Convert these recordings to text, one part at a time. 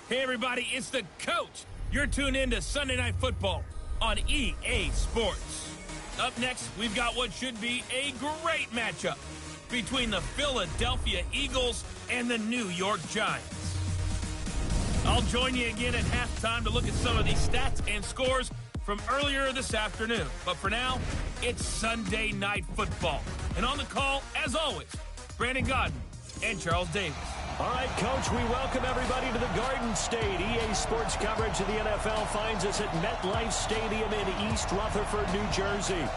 Hey, everybody, it's the coach. You're tuned in to Sunday Night Football on EA Sports. Up next, we've got what should be a great matchup between the Philadelphia Eagles and the New York Giants. I'll join you again at halftime to look at some of these stats and scores from earlier this afternoon. But for now, it's Sunday Night Football. And on the call, as always, Brandon Godden and Charles Davis. All right, Coach, we welcome everybody to the Garden State. EA Sports coverage of the NFL finds us at MetLife Stadium in East Rutherford, New Jersey.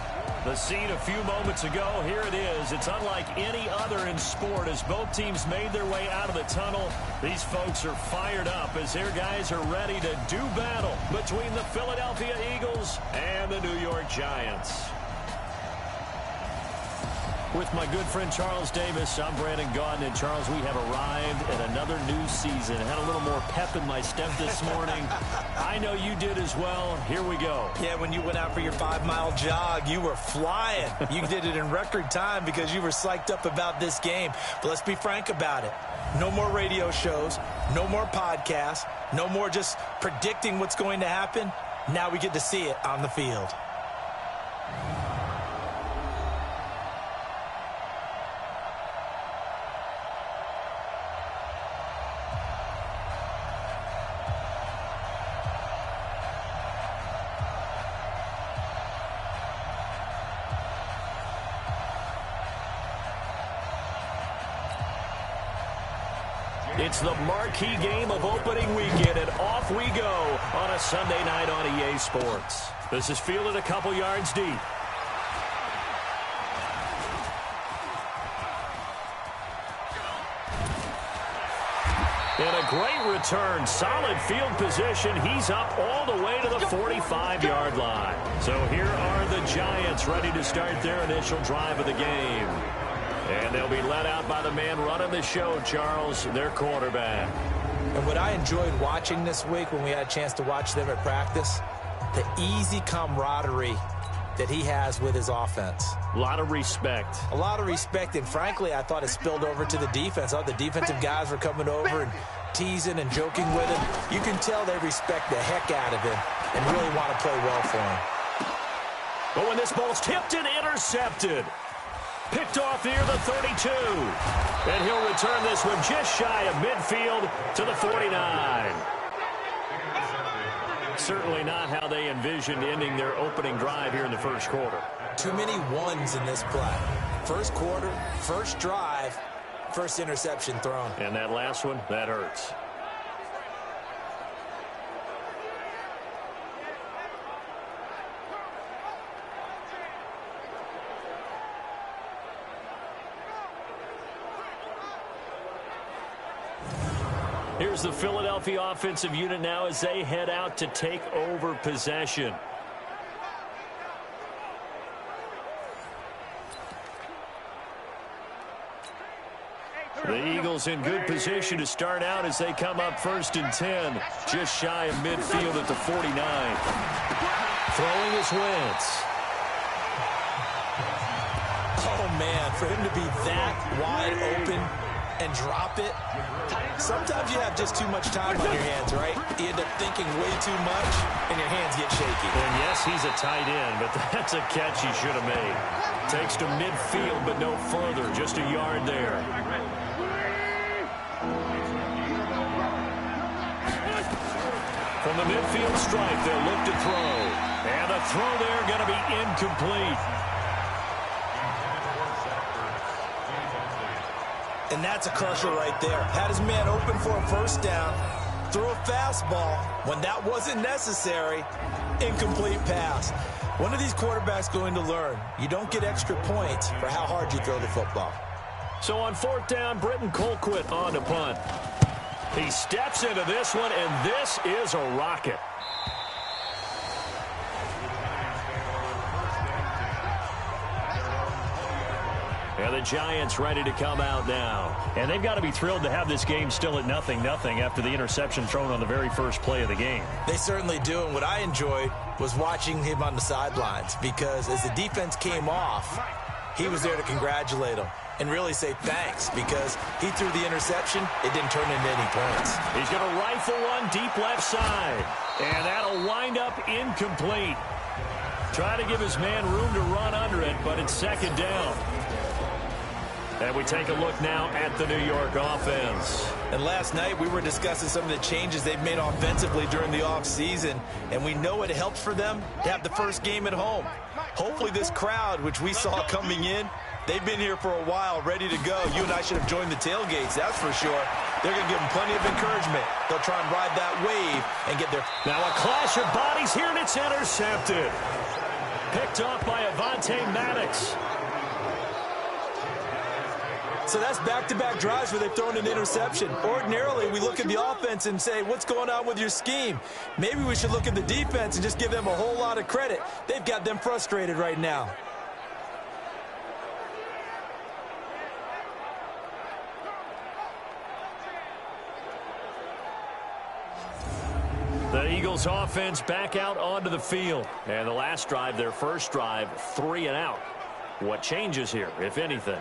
The scene a few moments ago, here it is. It's unlike any other in sport as both teams made their way out of the tunnel. These folks are fired up as their guys are ready to do battle between the Philadelphia Eagles and the New York Giants. With my good friend Charles Davis, I'm Brandon Godden. And Charles, we have arrived at another new season. I had a little more pep in my step this morning. I know you did as well. Here we go. Yeah, when you went out for your 5-mile jog, you were flying. You did it in record time because you were psyched up about this game. But let's be frank about it. No more radio shows, no more podcasts, no more just predicting what's going to happen. Now we get to see it on the field. It's the marquee game of opening weekend, and off we go on a Sunday night on EA Sports. This is fielded a couple yards deep. And a great return, solid field position. He's up all the way to the 45-yard line. So here are the Giants ready to start their initial drive of the game. And they'll be led out by the man running the show, Charles, their quarterback. And what I enjoyed watching this week when we had a chance to watch them at practice, the easy camaraderie that he has with his offense. A lot of respect. A lot of respect, and frankly, I thought it spilled over to the defense. The defensive guys were coming over and teasing and joking with him. You can tell they respect the heck out of him and really want to play well for him. But when this ball's tipped and intercepted, picked off near the 32. And he'll return this one just shy of midfield to the 49. Certainly not how they envisioned ending their opening drive here in the first quarter. Too many ones in this play. First quarter, first drive, first interception thrown. And that last one, that hurts. Here's the Philadelphia offensive unit now as they head out to take over possession. The Eagles in good position to start out as they come up 1st and 10, just shy of midfield at the 49. Throwing is Wentz. Oh, man, for him to be that wide open and drop it. Sometimes you have just too much time on your hands, right? You end up thinking way too much, and your hands get shaky. And yes, he's a tight end, but that's a catch he should have made. Takes to midfield, but no further, just a yard there. From the midfield stripe, they'll look to throw. And the throw there going to be incomplete. And that's a crusher right there. Had his man open for a first down. Threw a fastball when that wasn't necessary. Incomplete pass. One of these quarterbacks going to learn. You don't get extra points for how hard you throw the football. So on 4th down, Britton Colquitt on to punt. He steps into this one, and this is a rocket. And the Giants ready to come out now. And they've got to be thrilled to have this game still at 0-0 after the interception thrown on the very first play of the game. They certainly do. And what I enjoyed was watching him on the sidelines because as the defense came off, he was there to congratulate them. and really say thanks, because he threw the interception. It didn't turn into any points. He's going to rifle one deep left side, and that'll wind up incomplete. Try to give his man room to run under it, but it's second down. And we take a look now at the New York offense. And last night we were discussing some of the changes they've made offensively during the offseason, and we know it helped for them to have the first game at home. Hopefully this crowd, which we saw coming in, they've been here for a while, ready to go. You and I should have joined the tailgates, that's for sure. They're going to give them plenty of encouragement. They'll try and ride that wave and get their... Now a clash of bodies here, and it's intercepted. Picked off by Avonte Maddox. So that's back-to-back drives where they've thrown an interception. Ordinarily, we look at the offense and say, what's going on with your scheme? Maybe we should look at the defense and just give them a whole lot of credit. They've got them frustrated right now. The Eagles offense back out onto the field. And the last drive, their first drive, 3 and out. What changes here, if anything?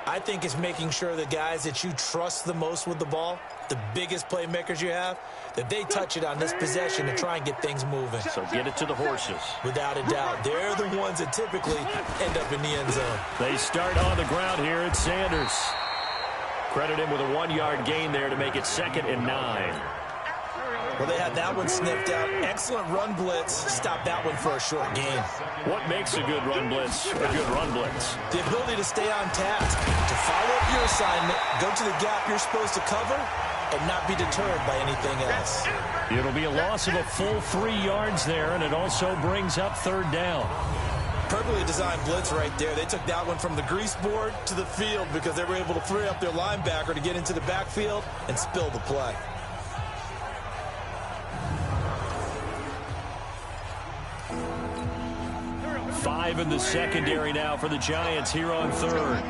I think it's making sure the guys that you trust the most with the ball, the biggest playmakers you have, that they touch it on this possession to try and get things moving. So get it to the horses. Without a doubt. They're the ones that typically end up in the end zone. They start on the ground here at Sanders. Credit him with a 1-yard gain there to make it 2nd and 9. Well, they had that one sniffed out. Excellent run blitz. Stop that one for a short gain. What makes a good run blitz a good run blitz? The ability to stay on task, to follow up your assignment, go to the gap you're supposed to cover, and not be deterred by anything else. It'll be a loss of a full 3 yards there, and it also brings up 3rd down. Perfectly designed blitz right there. They took that one from the grease board to the field because they were able to free up their linebacker to get into the backfield and spill the play. Five in the secondary now for the Giants here on 3rd.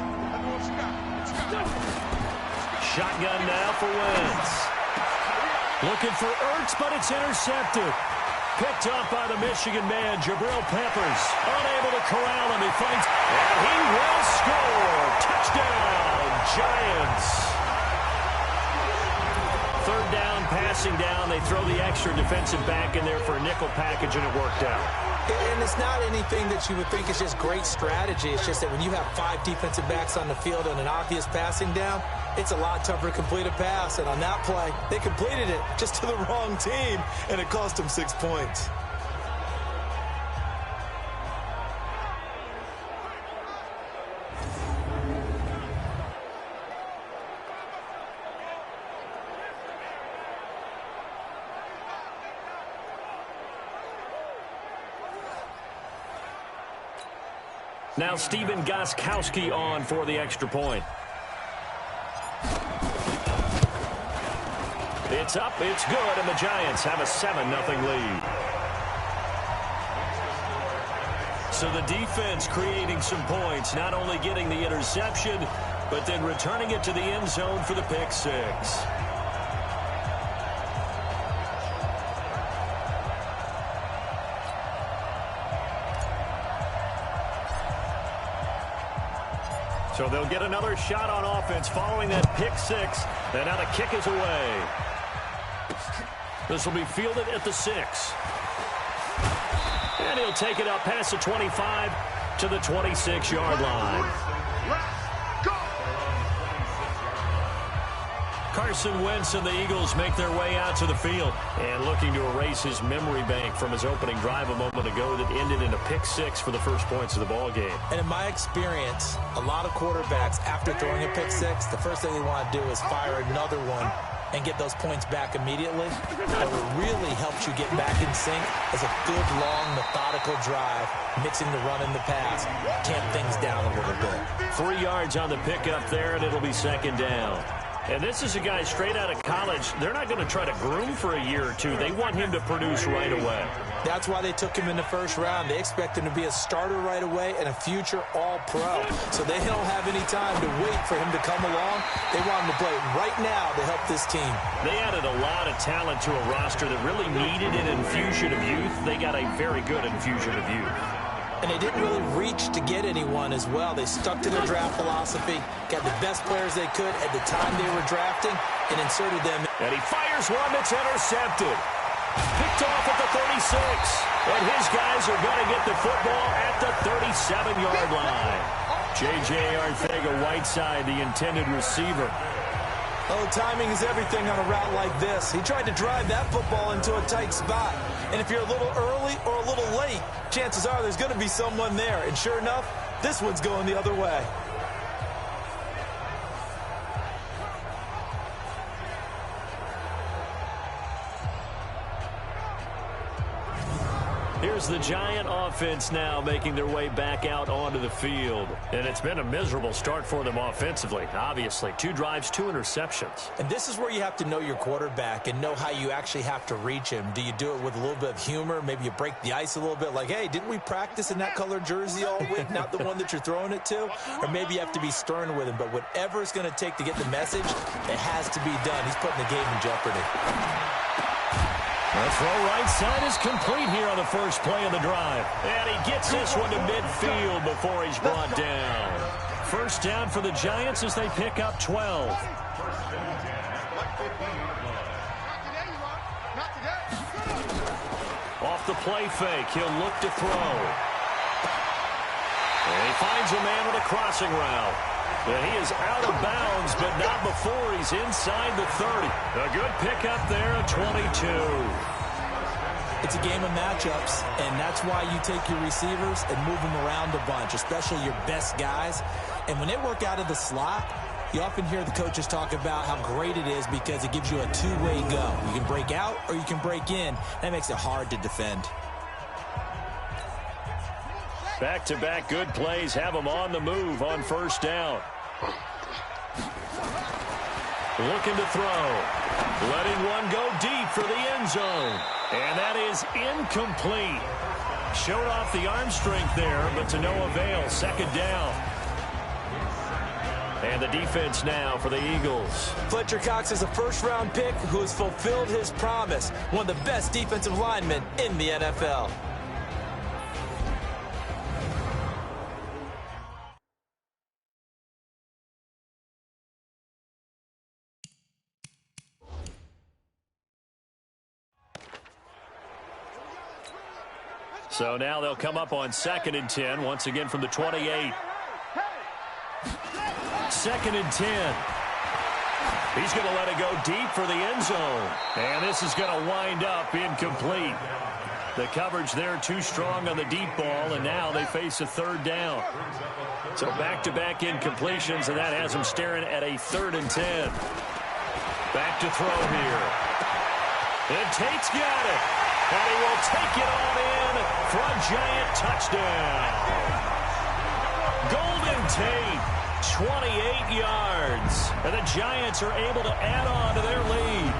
Shotgun now for Wentz. Looking for Ertz, but it's intercepted. Picked up by the Michigan man, Jabril Peppers. Unable to corral him. He finds, and he will score. Touchdown, Giants. 3rd down, passing down. They throw the extra defensive back in there for a nickel package, and it worked out. And it's not anything that you would think is just great strategy. It's just that when you have 5 defensive backs on the field and an obvious passing down, it's a lot tougher to complete a pass. And on that play, they completed it just to the wrong team, and it cost them 6 points. Now Stephen Gostkowski on for the extra point. It's up, it's good, and the Giants have a 7-0 lead. So the defense creating some points, not only getting the interception, but then returning it to the end zone for the pick 6. So they'll get another shot on offense following that pick 6. And now the kick is away. This will be fielded at the 6. And he'll take it up past the 25 to the 26-yard line. Carson Wentz and the Eagles make their way out to the field and looking to erase his memory bank from his opening drive a moment ago that ended in a pick 6 for the first points of the ball game. And in my experience, a lot of quarterbacks, after throwing a pick 6, the first thing they want to do is fire another one and get those points back immediately. But what really helps you get back in sync is a good, long, methodical drive, mixing the run and the pass, tamp things down a little bit. 3 yards on the pickup there, and it'll be 2nd down. And this is a guy straight out of college. They're not going to try to groom for a year or two. They want him to produce right away. That's why they took him in the first round. They expect him to be a starter right away and a future all-pro. So they don't have any time to wait for him to come along. They want him to play right now to help this team. They added a lot of talent to a roster that really needed an infusion of youth. They got a very good infusion of youth. And they didn't really reach to get anyone as well. They stuck to their draft philosophy, got the best players they could at the time they were drafting, and inserted them. And he fires one that's intercepted. Picked off at the 36. And his guys are going to get the football at the 37-yard line. J.J. Arcega-Whiteside, the intended receiver. Oh, timing is everything on a route like this. He tried to drive that football into a tight spot. And if you're a little early or a little late, chances are there's going to be someone there. And sure enough, this one's going the other way. Here's the Giant offense now making their way back out onto the field. And it's been a miserable start for them offensively, obviously. 2 drives, 2 interceptions. And this is where you have to know your quarterback and know how you actually have to reach him. Do you do it with a little bit of humor? Maybe you break the ice a little bit like, hey, didn't we practice in that colored jersey all week, not the one that you're throwing it to? Or maybe you have to be stern with him. But whatever it's going to take to get the message, it has to be done. He's putting the game in jeopardy. The throw right side is complete here on the first play of the drive. And he gets this one to midfield before he's brought down. First down for the Giants as they pick up 12. Off the play fake, he'll look to throw. And he finds a man with a crossing route. And he is out of bounds, but not before he's inside the 30. A good pickup there at 22. It's a game of matchups, and that's why you take your receivers and move them around a bunch, especially your best guys. And when they work out of the slot, you often hear the coaches talk about how great it is because it gives you a two-way go. You can break out or you can break in. That makes it hard to defend. Back-to-back good plays have them on the move on first down. Looking to throw. Letting one go deep for the end zone. And that is incomplete. Showed off the arm strength there, but to no avail. Second down. And the defense now for the Eagles. Fletcher Cox is a first-round pick who has fulfilled his promise. One of the best defensive linemen in the NFL. So now they'll come up on 2nd and 10, once again from the 28. 2nd and 10. He's going to let it go deep for the end zone. And this is going to wind up incomplete. The coverage there too strong on the deep ball, and now they face a third down. So back-to-back incompletions, and that has them staring at a 3rd and 10. Back to throw here. And Tate's got it. And he will take it on in for a Giant touchdown. Golden Tate, 28 yards. And the Giants are able to add on to their lead.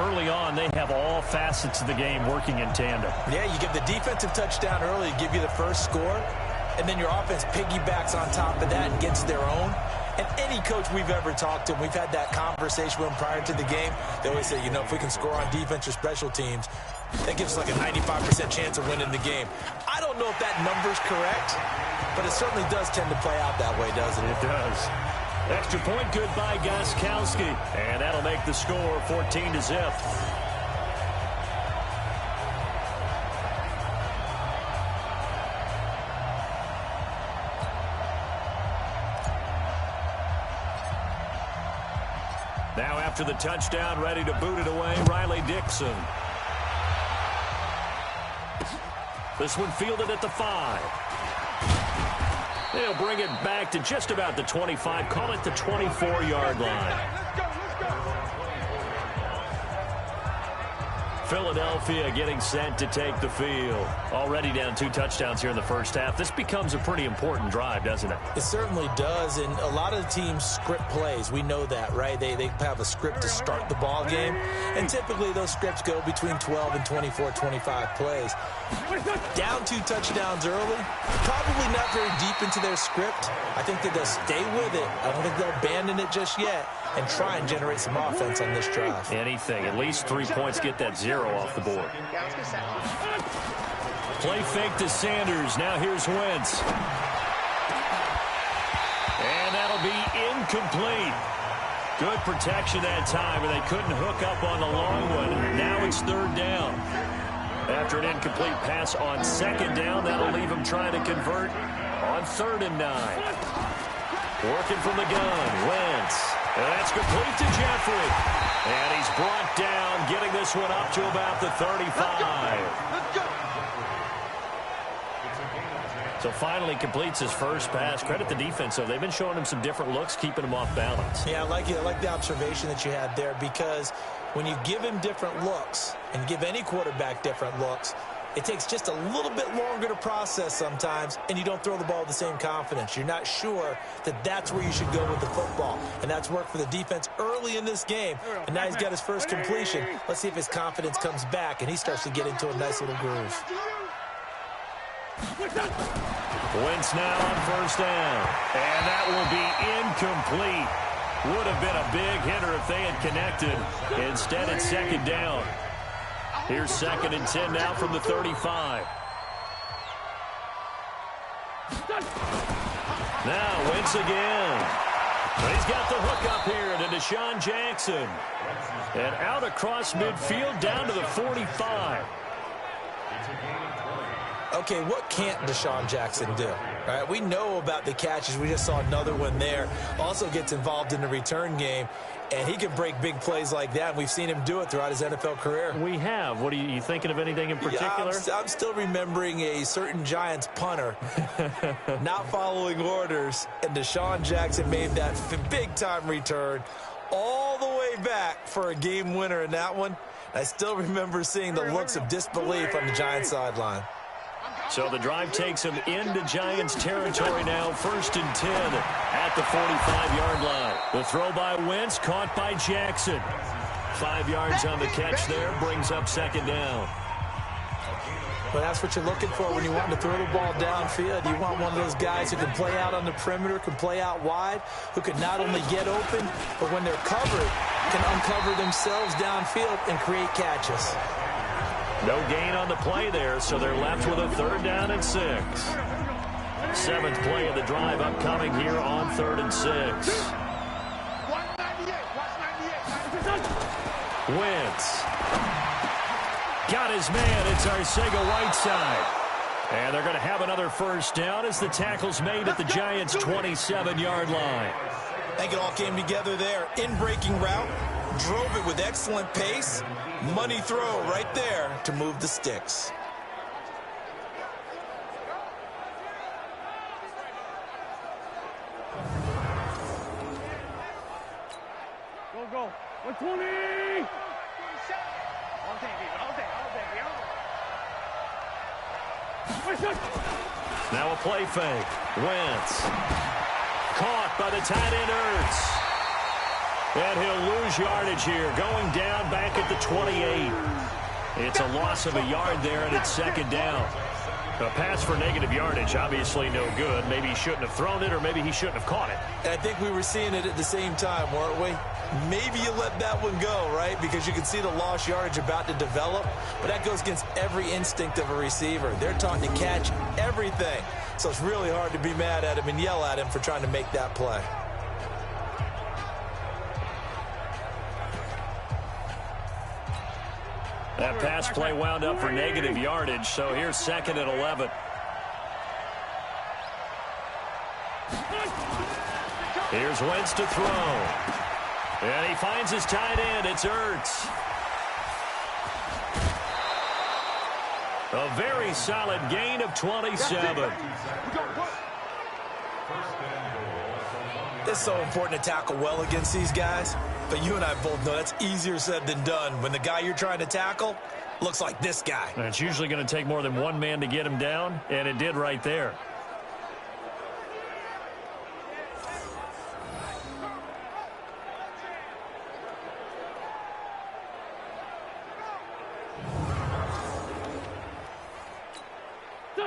Early on, they have all facets of the game working in tandem. Yeah, you give the defensive touchdown early, give you the first score, and then your offense piggybacks on top of that and gets their own. And any coach we've ever talked to, and we've had that conversation with them prior to the game, they always say, you know, if we can score on defense or special teams, that gives us like a 95% chance of winning the game. I don't know if that number's correct, but it certainly does tend to play out that way, doesn't it? It does. Extra point good by Gostkowski. And that'll make the score 14-0. Now after the touchdown, ready to boot it away, Riley Dixon. This one fielded at the 5. They'll bring it back to just about the 25, call it the 24-yard line. Philadelphia getting set to take the field. Already down 2 touchdowns here in the first half. This becomes a pretty important drive, doesn't it? It certainly does, and a lot of the teams script plays. We know that, right? They have a script to start the ball game, and typically those scripts go between 12 and 24, 25 plays. Down 2 touchdowns early, probably not very deep into their script. I think that they'll stay with it. I don't think they'll abandon it just yet and try and generate some offense on this drive. Anything. At least 3 points, get that 0 off the board. Play fake to Sanders. Now here's Wentz. And that'll be incomplete. Good protection that time, and they couldn't hook up on the long one. Now it's third down. After an incomplete pass on second down, that'll leave him trying to convert on 3rd and 9. Working from the gun, Wentz. And that's complete to Jeffrey. And he's brought down, getting this one up to about the 35. Let's go. So finally completes his first pass. Credit the defense, though. They've been showing him some different looks, keeping him off balance. Yeah, I like the observation that you had there, because when you give him different looks and give any quarterback different looks, it takes just a little bit longer to process sometimes, and you don't throw the ball with the same confidence. You're not sure that that's where you should go with the football, and that's worked for the defense early in this game, and now he's got his first completion. Let's see if his confidence comes back, and he starts to get into a nice little groove. Wentz now on 1st down, and that will be incomplete. Would have been a big hitter if they had connected. Instead, it's 2nd down. Here's 2nd and 10 now from the 35. Now Wentz again. But he's got the hook up here to Deshaun Jackson. And out across midfield down to the 45. Okay, what can't Deshaun Jackson do? All right, we know about the catches. We just saw another one there. Also gets involved in the return game, and he can break big plays like that. We've seen him do it throughout his NFL career. We have. What are you thinking of anything in particular? Yeah, I'm still remembering a certain Giants punter not following orders, and Deshaun Jackson made that big-time return all the way back for a game winner in that one. I still remember seeing the looks of disbelief on the Giants sideline. So the drive takes him into Giants territory now. 1st and 10 at the 45-yard line. The throw by Wentz, caught by Jackson. 5 yards on the catch there, brings up 2nd down. Well, that's what you're looking for when you want to throw the ball downfield. You want one of those guys who can play out on the perimeter, can play out wide, who can not only get open, but when they're covered, can uncover themselves downfield and create catches. No gain on the play there, so they're left with a 3rd down and 6. 7th play of the drive upcoming here on 3rd and 6. Wentz. Got his man. It's Arcega-Whiteside. And they're going to have another 1st down as the tackle's made at the Giants' 27-yard line. I think it all came together there. In-breaking route, drove it with excellent pace. Money throw right there to move the sticks. Go. 120. Now a play fake. Wentz. Caught by the tight end Ertz. And he'll lose yardage here, going down back at the 28. It's a loss of a yard there, and it's 2nd down. A pass for negative yardage, obviously no good. Maybe he shouldn't have thrown it, or maybe he shouldn't have caught it. And I think we were seeing it at the same time, weren't we? Maybe you let that one go, right? Because you can see the lost yardage about to develop. But that goes against every instinct of a receiver. They're taught to catch everything. So it's really hard to be mad at him and yell at him for trying to make that play. That pass play wound up for negative yardage, so here's 2nd and 11. Here's Wentz to throw. And he finds his tight end. It's Ertz. A very solid gain of 27. It's so important to tackle well against these guys. But you and I both know that's easier said than done when the guy you're trying to tackle looks like this guy. And it's usually going to take more than one man to get him down, and it did right there.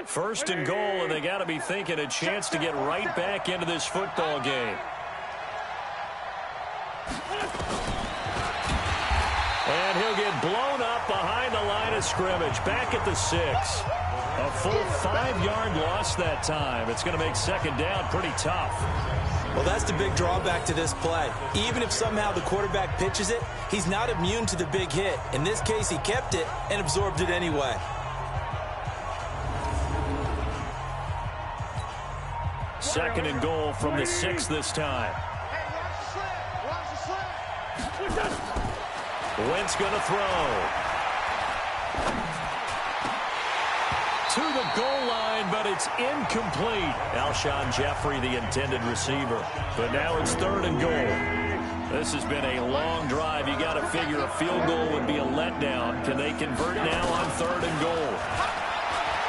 First and goal, and they got to be thinking a chance to get right back into this football game. And he'll get blown up behind the line of scrimmage, back at the 6. A full 5-yard loss that time. It's going to make second down pretty tough. Well, that's the big drawback to this play. Even if somehow the quarterback pitches it, he's not immune to the big hit. In this case, he kept it and absorbed it anyway. Second and goal from the 6 this time. Wentz going to throw. To the goal line, but it's incomplete. Alshon Jeffrey, the intended receiver. But now it's third and goal. This has been a long drive. You got to figure a field goal would be a letdown. Can they convert now on third and goal?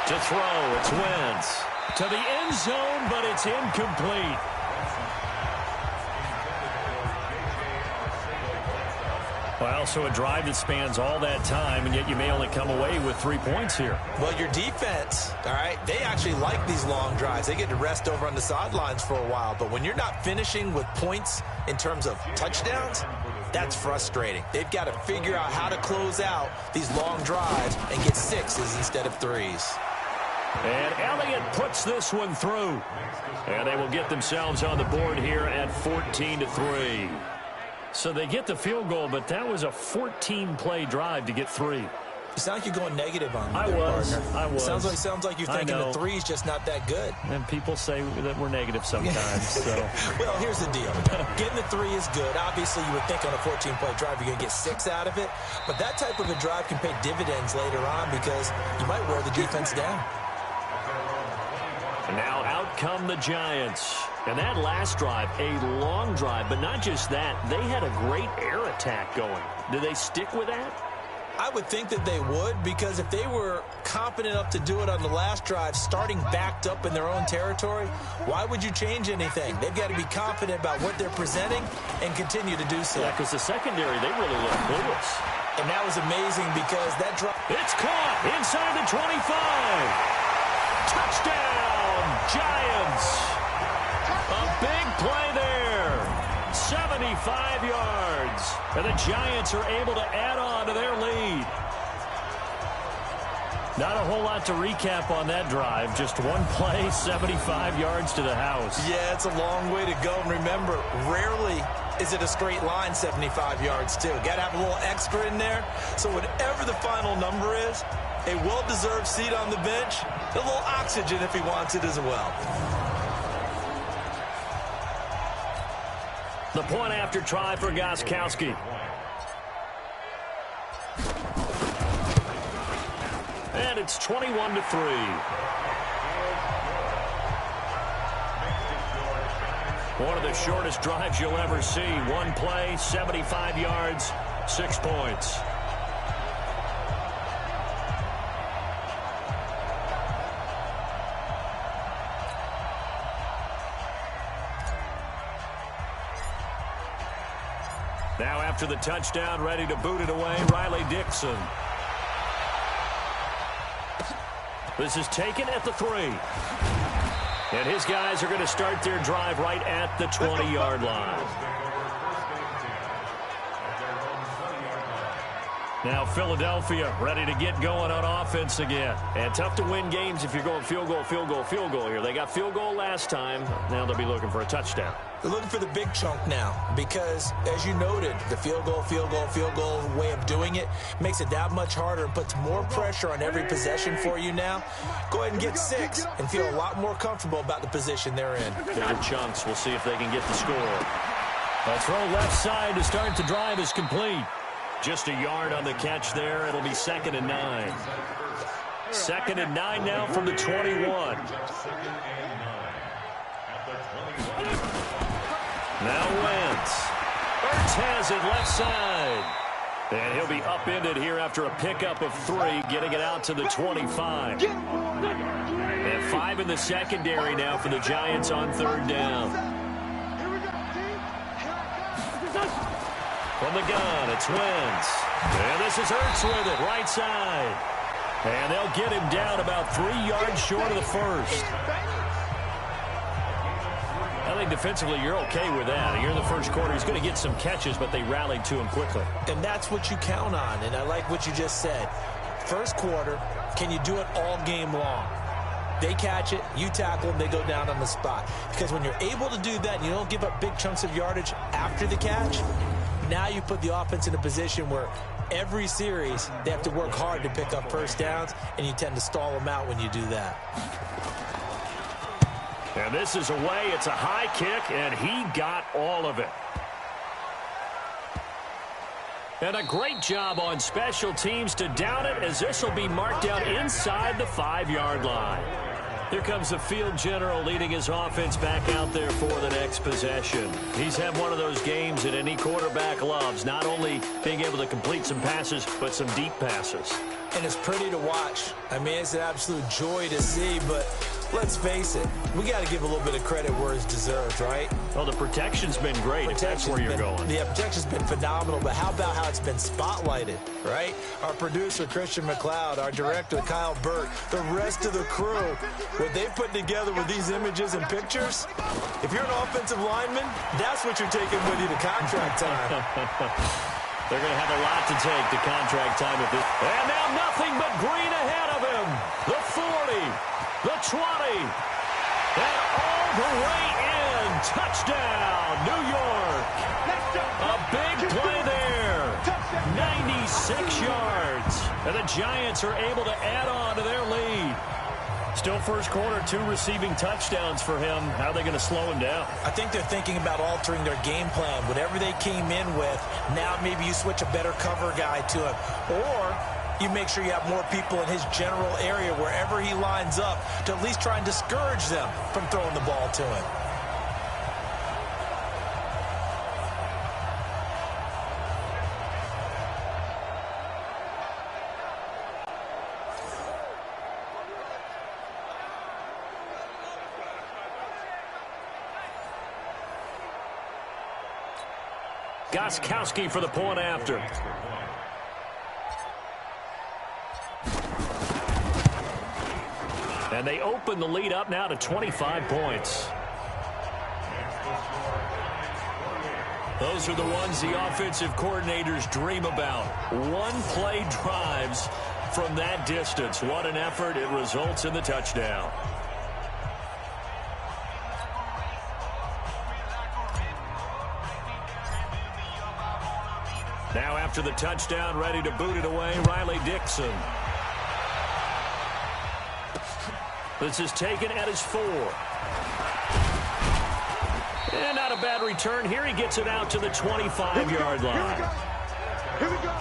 To throw, it's Wentz. To the end zone, but it's incomplete. Well, so a drive that spans all that time, and yet you may only come away with 3 points here. Well, your defense, all right, they actually like these long drives. They get to rest over on the sidelines for a while. But when you're not finishing with points in terms of touchdowns, that's frustrating. They've got to figure out how to close out these long drives and get 6s instead of 3s. And Elliott puts this one through. And they will get themselves on the board here at 14-3. So they get the field goal, but that was a 14-play drive to get 3. It sounds like you're going negative on me, I was. Sounds like you're thinking the 3's just not that good. And people say that we're negative sometimes. So. Well, here's the deal. Getting the 3 is good. Obviously, you would think on a 14-play drive you're going to get 6 out of it. But that type of a drive can pay dividends later on because you might wear the defense down. Now out come the Giants. And that last drive, a long drive, but not just that. They had a great air attack going. Do they stick with that? I would think that they would, because if they were confident enough to do it on the last drive, starting backed up in their own territory, why would you change anything? They've got to be confident about what they're presenting and continue to do so. Yeah, because the secondary, they really look clueless. And that was amazing because that drive... It's caught inside the 25. Touchdown, Giants. A big play there. 75 yards. And the Giants are able to add on to their lead. Not a whole lot to recap on that drive. Just one play, 75 yards to the house. Yeah, it's a long way to go. And remember, rarely is it a straight line 75 yards, too. Got to have a little extra in there. So whatever the final number is, a well-deserved seat on the bench, a little oxygen if he wants it as well. The point after try for Gostkowski. And it's 21-3. One of the shortest drives you'll ever see. One play, 75 yards, 6 points. Now after the touchdown, ready to boot it away, Riley Dixon. This is taken at the 3. And his guys are going to start their drive right at the 20-yard line. Now Philadelphia ready to get going on offense again. And tough to win games if you're going field goal, field goal, field goal here. They got field goal last time. Now they'll be looking for a touchdown. They're looking for the big chunk now because, as you noted, the field goal way of doing it makes it that much harder and puts more pressure on every possession for you now. Go ahead and get 6 and feel a lot more comfortable about the position they're in. Bigger chunks. We'll see if they can get the score. A throw left side to start the drive is complete. Just a yard on the catch there. It'll be 2nd and 9. 2nd and 9 now from the 21. Now Wentz. Ertz has it left side. And he'll be upended here after a pickup of 3, getting it out to the 25. And 5 in the secondary now for the Giants on 3rd down. From the gun, it's Wentz. And this is Ertz with it, right side. And they'll get him down about 3 yards short of the first. I think defensively you're okay with that. Here in the first quarter, he's going to get some catches, but they rallied to him quickly. And that's what you count on, and I like what you just said. first quarter, can you do it all game long? They catch it, you tackle them, they go down on the spot. Because when you're able to do that and you don't give up big chunks of yardage after the catch, now you put the offense in a position where every series they have to work hard to pick up first downs, and you tend to stall them out when you do that. And this is away. It's a high kick, and he got all of it. And a great job on special teams to down it, as this will be marked out inside the 5-yard line. Here comes the field general leading his offense back out there for the next possession. He's had one of those games that any quarterback loves, not only being able to complete some passes, but some deep passes. And it's pretty to watch. I mean, it's an absolute joy to see, but let's face it, we got to give a little bit of credit where it's deserved, right? Well, the protection's been great, if that's where you're going. Yeah, protection's been phenomenal, but how about how it's been spotlighted, right? Our producer, Christian McLeod, our director, Kyle Burt, the rest of the crew, what they've put together with these images and pictures, if you're an offensive lineman, that's what you're taking with you to contract time. They're going to have a lot to take to contract time at this. And now nothing but green ahead of him. The 40, the 20, and all the way in. Touchdown, New York. A big play there. 96 yards. And the Giants are able to add on to their lead. Still first quarter, 2 receiving touchdowns for him. How are they going to slow him down? I think they're thinking about altering their game plan. Whatever they came in with, now maybe you switch a better cover guy to him. Or you make sure you have more people in his general area wherever he lines up to at least try and discourage them from throwing the ball to him. Gostkowski for the point after. And they open the lead up now to 25 points. Those are the ones the offensive coordinators dream about. One-play drives from that distance. What an effort. It results in the touchdown. Now after the touchdown, ready to boot it away, Riley Dixon. This is taken at his 4. And not a bad return. Here he gets it out to the 25-yard line. Here we go.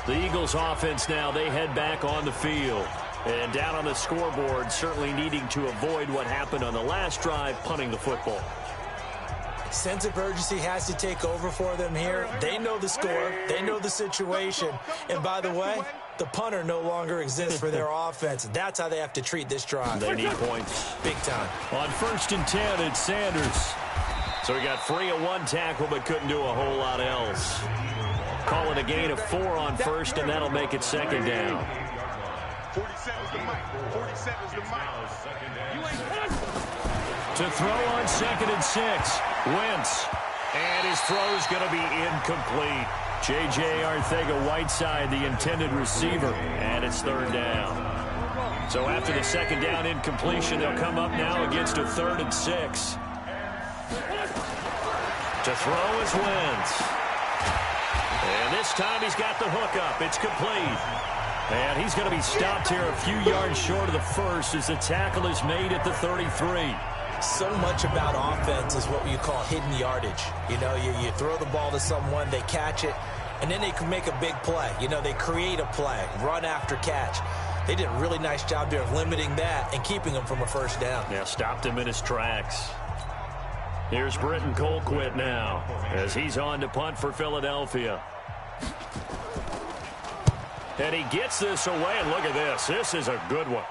The Eagles offense now, they head back on the field. And down on the scoreboard, certainly needing to avoid what happened on the last drive, punting the football. Sense of urgency has to take over for them here. They know the score. They know the situation. And by the way, the punter no longer exists for their offense. That's how they have to treat this drive. They need points. Big time. On 1st and 10, it's Sanders. So he got free of 1 tackle, but couldn't do a whole lot else. Call it a gain of 4 on 1st, and that'll make it 2nd down. 47's the mic. 47's the mic. You ain't To throw on 2nd and 6. Wentz. And his throw's going to be incomplete. J.J. Arcega-Whiteside, the intended receiver. And it's 3rd down. So after the 2nd down incompletion, they'll come up now against a 3rd and 6. To throw is Wentz. And this time he's got the hook up. It's complete. And he's going to be stopped here a few yards short of the first as the tackle is made at the 33. So much about offense is what you call hidden yardage. You know, you throw the ball to someone, they catch it, and then they can make a big play. You know, they create a play, run after catch. They did a really nice job there of limiting that and keeping him from a 1st down. Yeah, stopped him in his tracks. Here's Britton Colquitt now as he's on to punt for Philadelphia. And he gets this away, and look at this. This is a good one.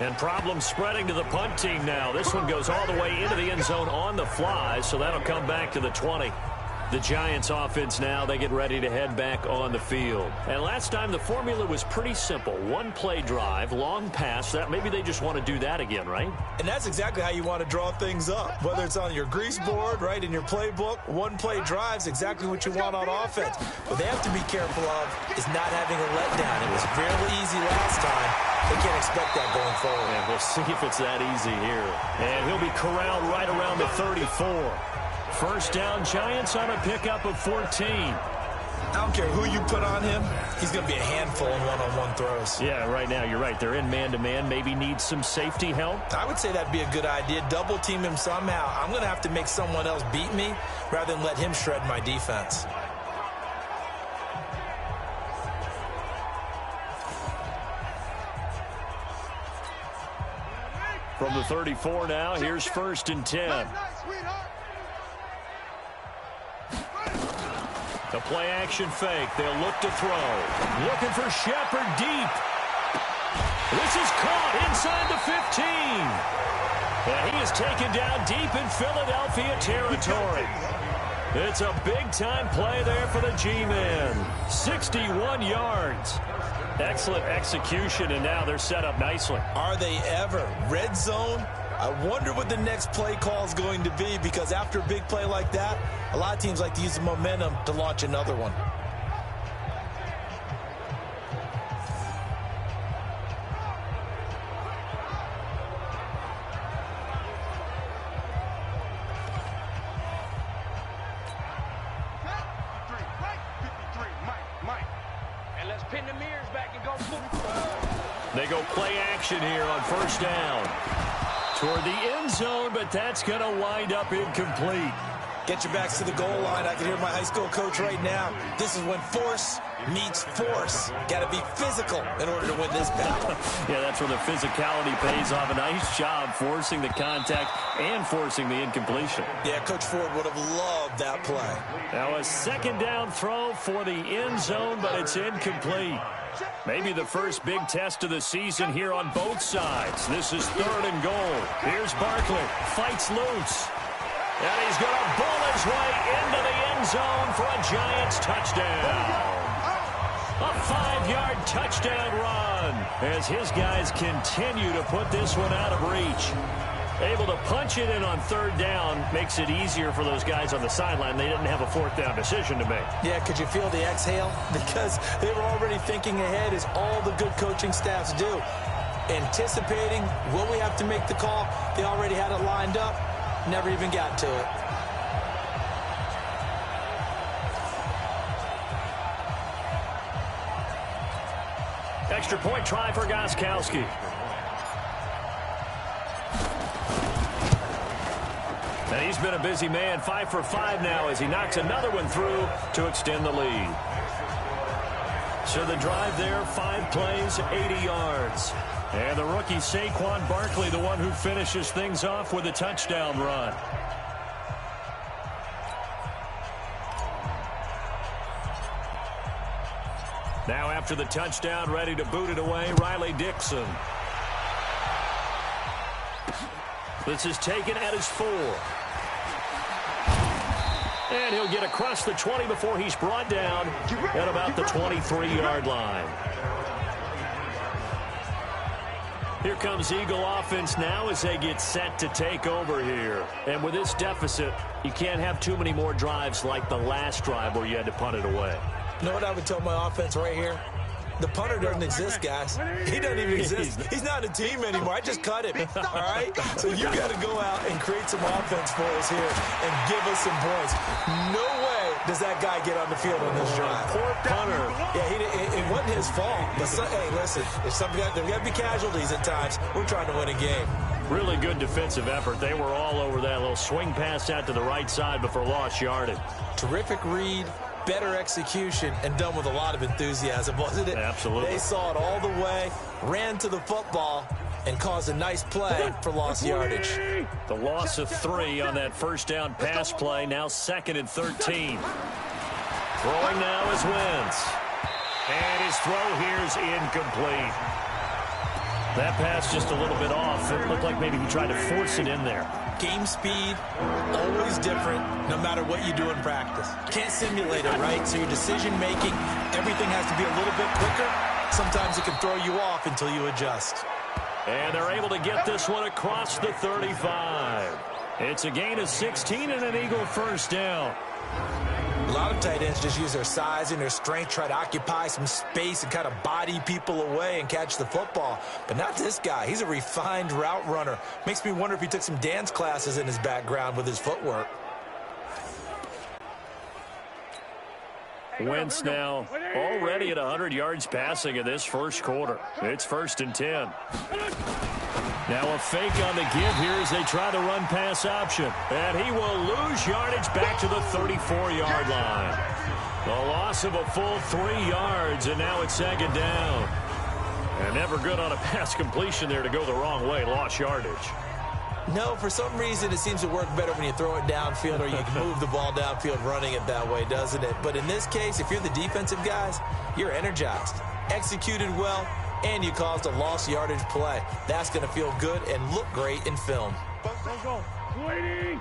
And problems spreading to the punt team now. This one goes all the way into the end zone on the fly, so that'll come back to the 20. The Giants offense now, they get ready to head back on the field. And last time the formula was pretty simple. One play drive, long pass. That maybe they just want to do that again, right? And that's exactly how you want to draw things up. Whether it's on your grease board, right, in your playbook, one play drive is exactly what you want on offense. What they have to be careful of is not having a letdown. It was fairly easy last time. They can't expect that going forward. And we'll see if it's that easy here. And he'll be corralled right around the 34. First down, Giants on a pickup of 14. I don't care who you put on him. He's going to be a handful in one-on-one throws. Yeah, right now, you're right. They're in man-to-man. Maybe need some safety help. I would say that'd be a good idea. Double team him somehow. I'm going to have to make someone else beat me rather than let him shred my defense. From the 34 now, here's 1st and 10. The play-action fake. They'll look to throw. Looking for Shepard deep. This is caught inside the 15. And he is taken down deep in Philadelphia territory. It's a big-time play there for the G-Man. 61 yards. Excellent execution, and now they're set up nicely. Are they ever? Red zone? I wonder what the next play call is going to be, because after a big play like that, a lot of teams like to use the momentum to launch another one. And let's pin the mirrors back and go. They go play action here on 1st down. Toward the end zone, but that's going to wind up incomplete. Get your backs to the goal line. I can hear my high school coach right now. This is when force meets force. Got to be physical in order to win this battle. Yeah, that's where the physicality pays off. A nice job forcing the contact and forcing the incompletion. Yeah, Coach Ford would have loved that play. Now a 2nd down throw for the end zone, but it's incomplete. Maybe the first big test of the season here on both sides. This is 3rd and goal. Here's Barkley. Fights loose. And he's going to bull his way into the end zone for a Giants touchdown. A 5-yard touchdown run as his guys continue to put this one out of reach. Able to punch it in on 3rd down makes it easier for those guys on the sideline. They didn't have a 4th down decision to make. Yeah, could you feel the exhale? Because they were already thinking ahead, as all the good coaching staffs do. Anticipating, will we have to make the call? They already had it lined up. Never even got to it. Extra point try for Gostkowski. And he's been a busy man, 5 for 5 now as he knocks another one through to extend the lead. So the drive there, 5 plays, 80 yards. And the rookie Saquon Barkley, the one who finishes things off with a touchdown run. Now after the touchdown, ready to boot it away, Riley Dixon. This is taken at his 4. And he'll get across the 20 before he's brought down at about the 23-yard line. Here comes Eagle offense now as they get set to take over here. And with this deficit, you can't have too many more drives like the last drive where you had to punt it away. You know what I would tell my offense right here? The punter doesn't exist, guys. He doesn't even exist. He's not a team anymore. I just cut him, all right? So you got to go out and create some offense for us here and give us some points. No way does that guy get on the field on this drive. Poor punter. Yeah, it wasn't his fault. But, hey, listen, if there got to be casualties at times. We're trying to win a game. Really good defensive effort. They were all over that little swing pass out to the right side before lost yardage. Terrific read. Better execution, and done with a lot of enthusiasm, wasn't it? Absolutely. They saw it all the way, ran to the football, and caused a nice play for lost yardage. The loss of 3 on that first down pass play, now 2nd and 13. Throwing now is Wentz. And his throw here's incomplete. That pass just a little bit off. It looked like maybe he tried to force it in there. Game speed, always different, no matter what you do in practice. Can't simulate it, right? So your decision-making, everything has to be a little bit quicker. Sometimes it can throw you off until you adjust. And they're able to get this one across the 35. It's a gain of 16 and an Eagle first down. A lot of tight ends just use their size and their strength, try to occupy some space and kind of body people away and catch the football. But not this guy. He's a refined route runner. Makes me wonder if he took some dance classes in his background with his footwork. Wentz now already at 100 yards passing in this first quarter. It's 1st and 10. Now a fake on the give here as they try the run-pass option. And he will lose yardage back to the 34-yard line. The loss of a full 3 yards, and now it's 2nd down. And never good on a pass completion there to go the wrong way. Lost yardage. No, for some reason it seems to work better when you throw it downfield or you can move the ball downfield running it that way, doesn't it? But in this case, if you're the defensive guys, you're energized, executed well, and you caused a lost yardage play. That's going to feel good and look great in film. Go. Waiting.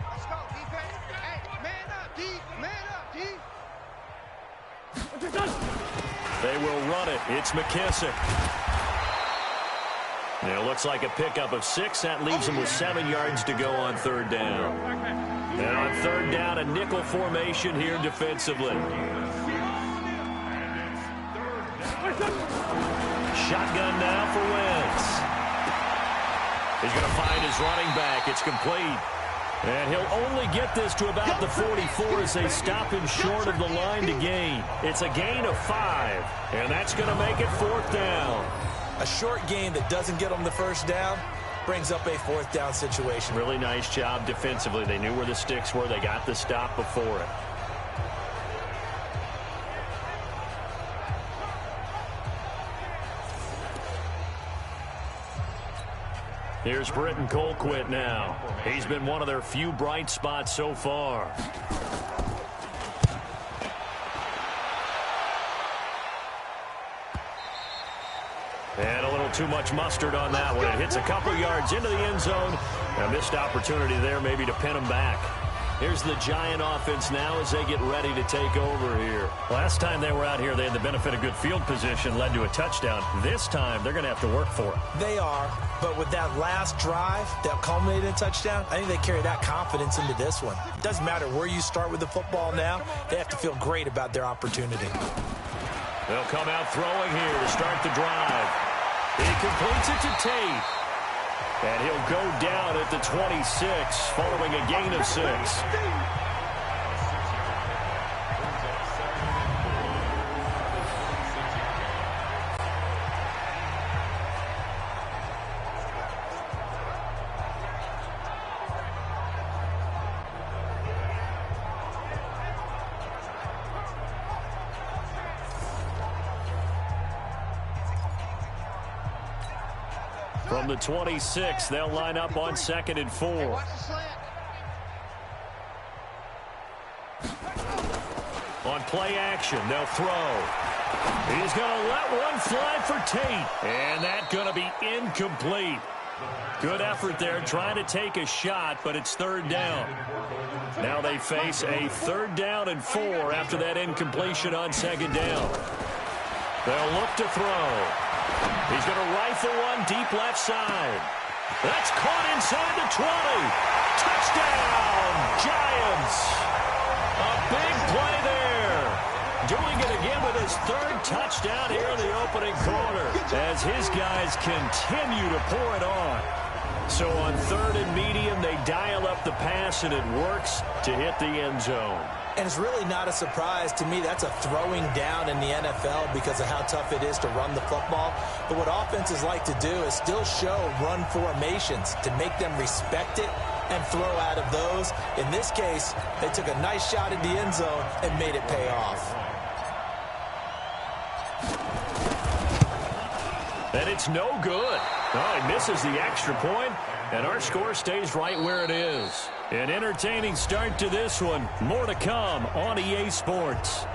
Let's go, defense. Hey, man up, D. Man up, D. They will run it. It's McKissick. It looks like a pickup of 6. That leaves them with 7 yards to go on 3rd down. And on 3rd down, a nickel formation here defensively. Shotgun now for Wentz. He's going to find his running back. It's complete. And he'll only get this to about the 44 as they stop him short of the line to gain. It's a gain of 5, and that's going to make it 4th down. A short gain that doesn't get them the first down brings up a 4th down situation. Really nice job defensively. They knew where the sticks were. They got the stop before it. Here's Britton Colquitt now. He's been one of their few bright spots so far. And a little too much mustard on that one. It hits a couple yards into the end zone. A missed opportunity there maybe to pin them back. Here's the Giant offense now as they get ready to take over here. Last time they were out here, they had the benefit of good field position, led to a touchdown. This time, they're going to have to work for it. They are, but with that last drive that culminated in a touchdown, I think they carry that confidence into this one. It doesn't matter where you start with the football now. They have to feel great about their opportunity. They'll come out throwing here to start the drive. He completes it to Tate. And he'll go down at the 26 following a gain of 6. From the 26, they'll line up on 2nd and 4. On play action, they'll throw. He's going to let one fly for Tate. And that's going to be incomplete. Good effort there trying to take a shot, but it's 3rd down. Now they face a 3rd down and 4 after that incompletion on 2nd down. They'll look to throw. He's going to rifle one deep left side. That's caught inside the 20. Touchdown, Giants. A big play there. Doing it again with his 3rd touchdown here in the opening quarter as his guys continue to pour it on. So on 3rd and medium, they dial up the pass, and it works to hit the end zone. And it's really not a surprise to me. That's a throwing down in the NFL because of how tough it is to run the football. But what offenses like to do is still show run formations to make them respect it and throw out of those. In this case, they took a nice shot at the end zone and made it pay off. And it's no good. Oh, he misses the extra point, and our score stays right where it is. An entertaining start to this one. More to come on EA Sports.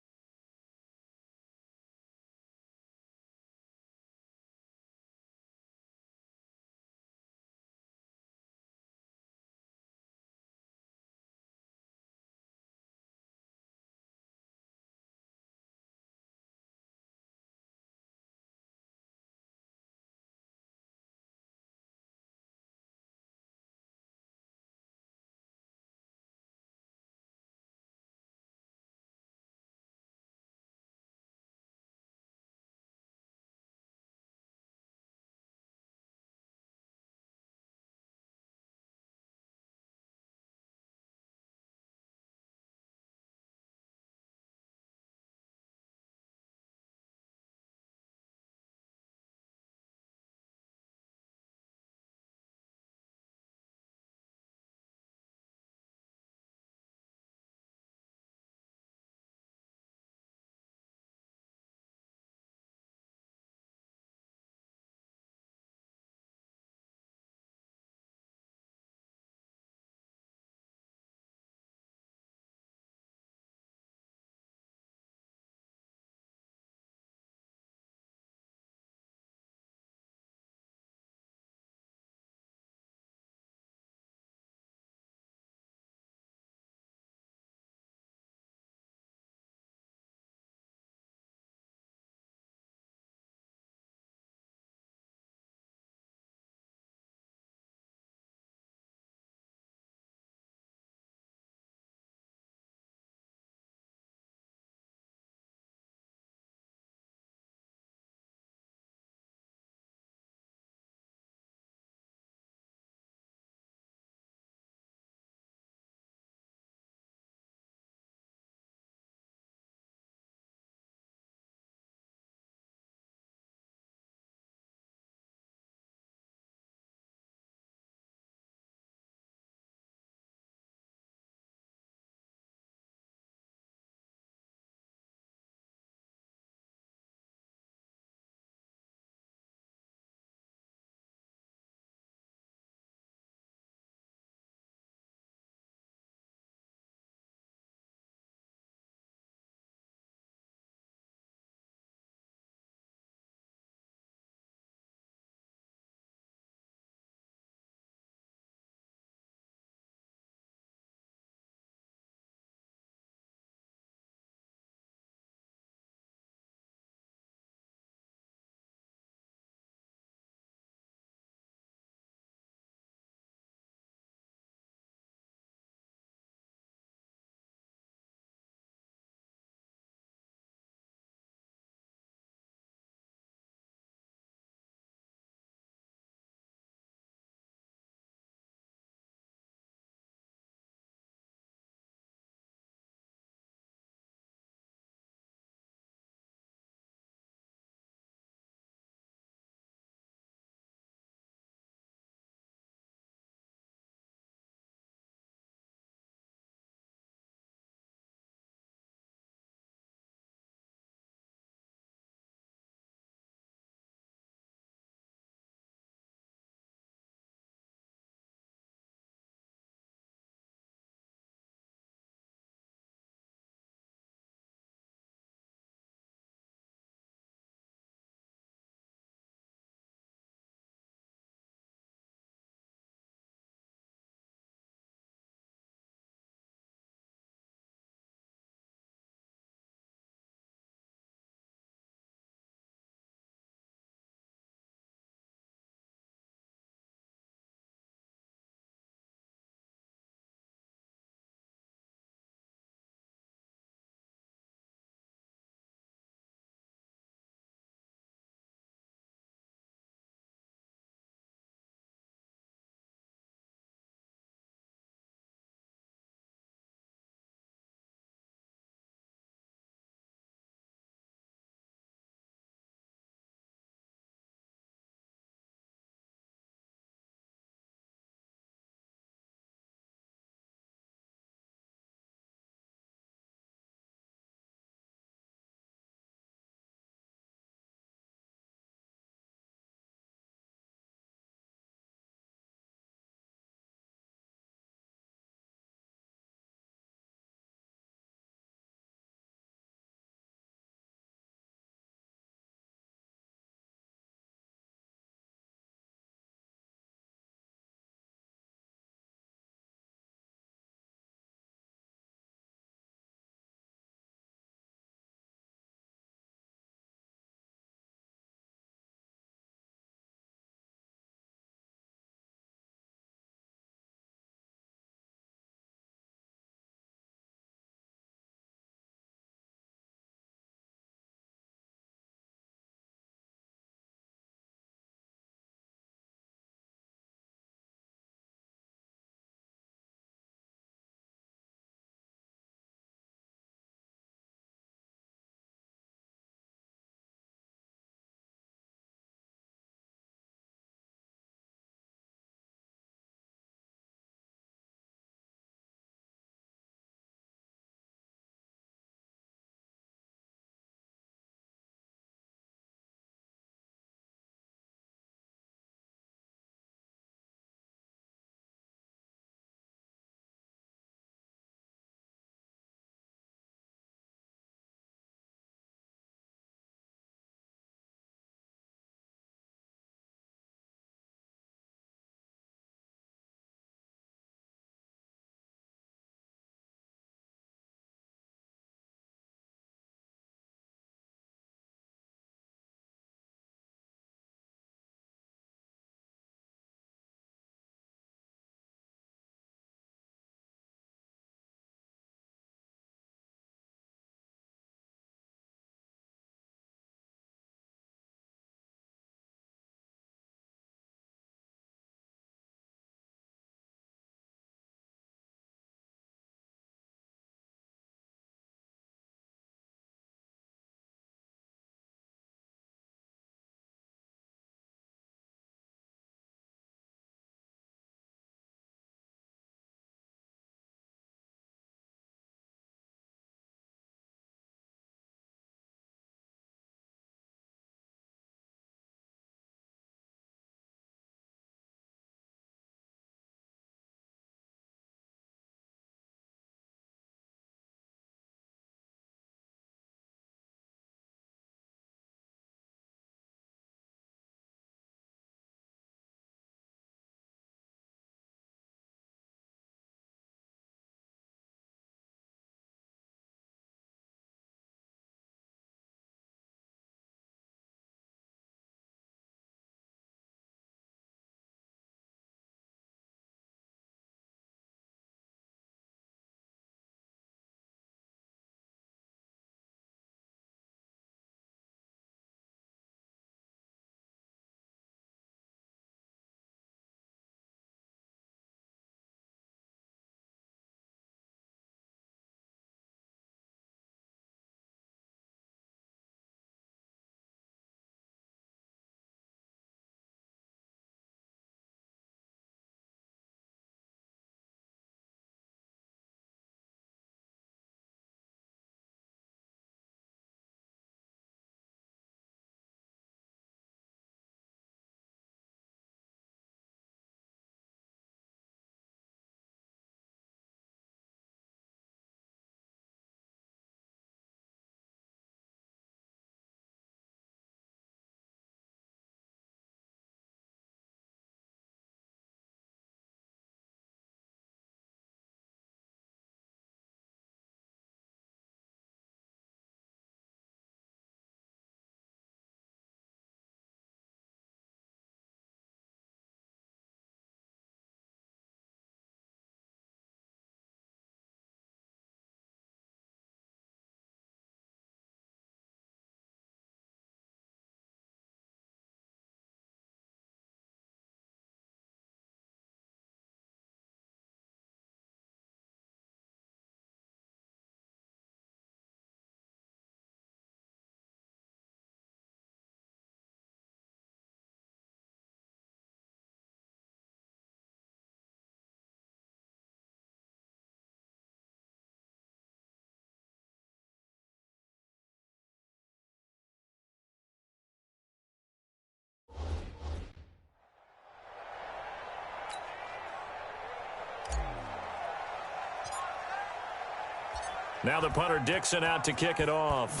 Now the punter Dixon out to kick it off.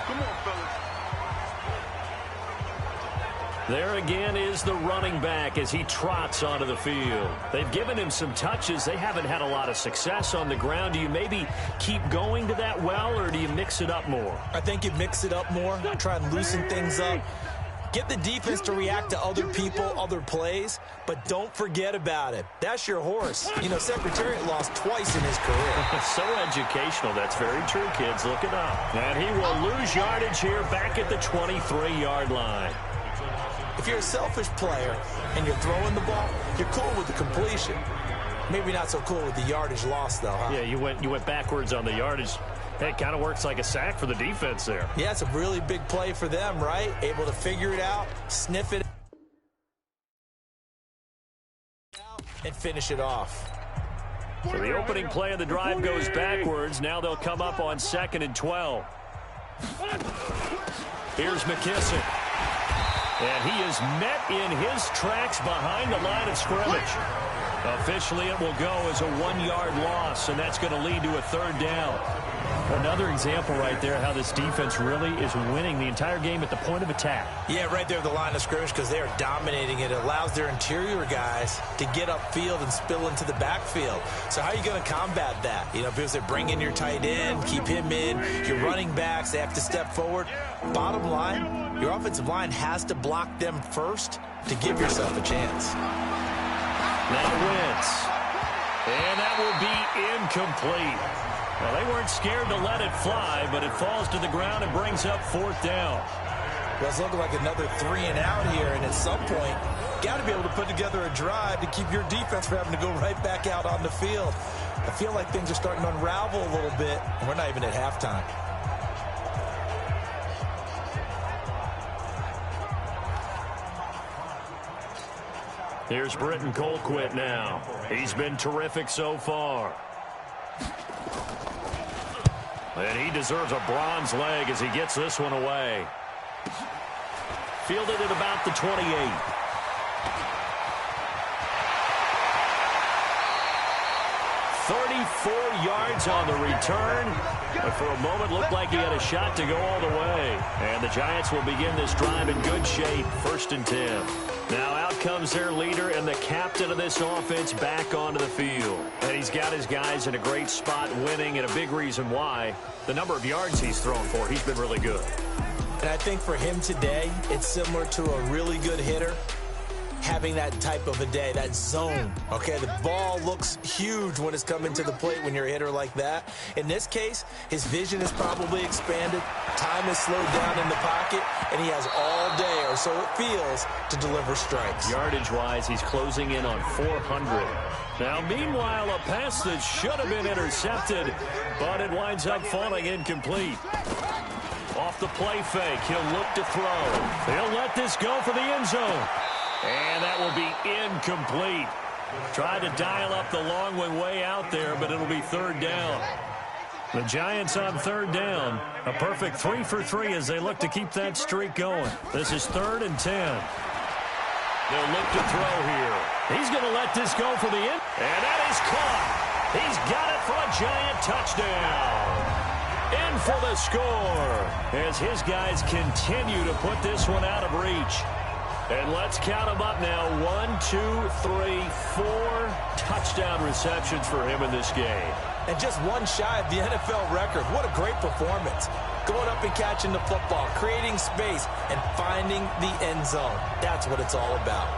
Come on, fellas. There again is the running back as he trots onto the field. They've given him some touches. They haven't had a lot of success on the ground. Do you maybe keep going to that well, or do you mix it up more? I think you mix it up more, try and loosen things up. Get the defense to react to other people, other plays, but don't forget about it. That's your horse. You know, Secretariat lost twice in his career. So educational. That's very true, kids. Look it up. And he will lose yardage here back at the 23-yard line. If you're a selfish player and you're throwing the ball, you're cool with the completion. Maybe not so cool with the yardage loss, though, huh? Yeah, you went backwards on the yardage. Hey, it kind of works like a sack for the defense there. Yeah, it's a really big play for them, right? Able to figure it out, sniff it out, and finish it off. So the opening play of the drive goes backwards. Now they'll come up on 2nd and 12. Here's McKissick. And he is met in his tracks behind the line of scrimmage. Officially, it will go as a 1-yard loss, and that's going to lead to a 3rd down. Another example right there how this defense really is winning the entire game at the point of attack. Yeah, right there at the line of scrimmage because they are dominating it. It allows their interior guys to get upfield and spill into the backfield. So how are you going to combat that? You know, because they bring in your tight end, keep him in, your running backs, they have to step forward. Bottom line, your offensive line has to block them first to give yourself a chance. Now Wentz. And that will be incomplete. Well, they weren't scared to let it fly, but it falls to the ground and brings up 4th down. Well, it's looking like another 3 and out here, and at some point, got to be able to put together a drive to keep your defense from having to go right back out on the field. I feel like things are starting to unravel a little bit, and we're not even at halftime. Here's Britton Colquitt now. He's been terrific so far. And he deserves a bronze leg as he gets this one away. Fielded at about the 28. Yards on the return, but for a moment looked like he had a shot to go all the way. And the Giants will begin this drive in good shape, 1st and 10. Now out comes their leader and the captain of this offense back onto the field. And he's got his guys in a great spot winning, and a big reason why, the number of yards he's thrown for. He's been really good. And I think for him today, it's similar to a really good hitter having that type of a day, that zone. Okay, the ball looks huge when it's coming to the plate when you're a hitter like that. In this case, his vision is probably expanded, time is slowed down in the pocket, and he has all day, or so it feels, to deliver strikes. Yardage-wise, he's closing in on 400. Now, meanwhile, a pass that should have been intercepted, but it winds up falling incomplete. Off the play fake, he'll look to throw. He'll let this go for the end zone. And that will be incomplete. Tried to dial up the long one way out there, but it'll be 3rd down. The Giants on 3rd down. A perfect 3 for 3 as they look to keep that streak going. This is 3rd and 10. They'll look to throw here. He's going to let this go for the end. And that is caught. He's got it for a Giant touchdown. In for the score as his guys continue to put this one out of reach. And let's count them up now. 1, 2, 3, 4 touchdown receptions for him in this game. And just one shy of the NFL record. What a great performance. Going up and catching the football, creating space, and finding the end zone. That's what it's all about.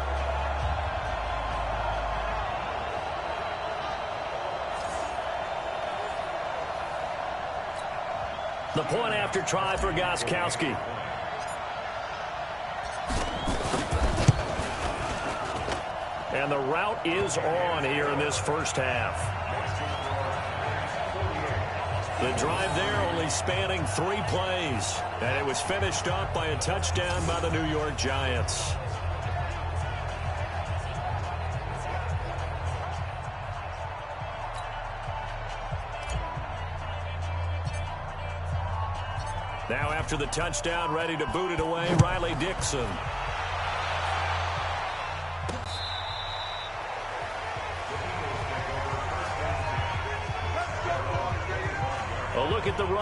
The point after try for Gostkowski. And the route is on here in this first half. The drive there only spanning 3 plays. And it was finished off by a touchdown by the New York Giants. Now after the touchdown, ready to boot it away, Riley Dixon.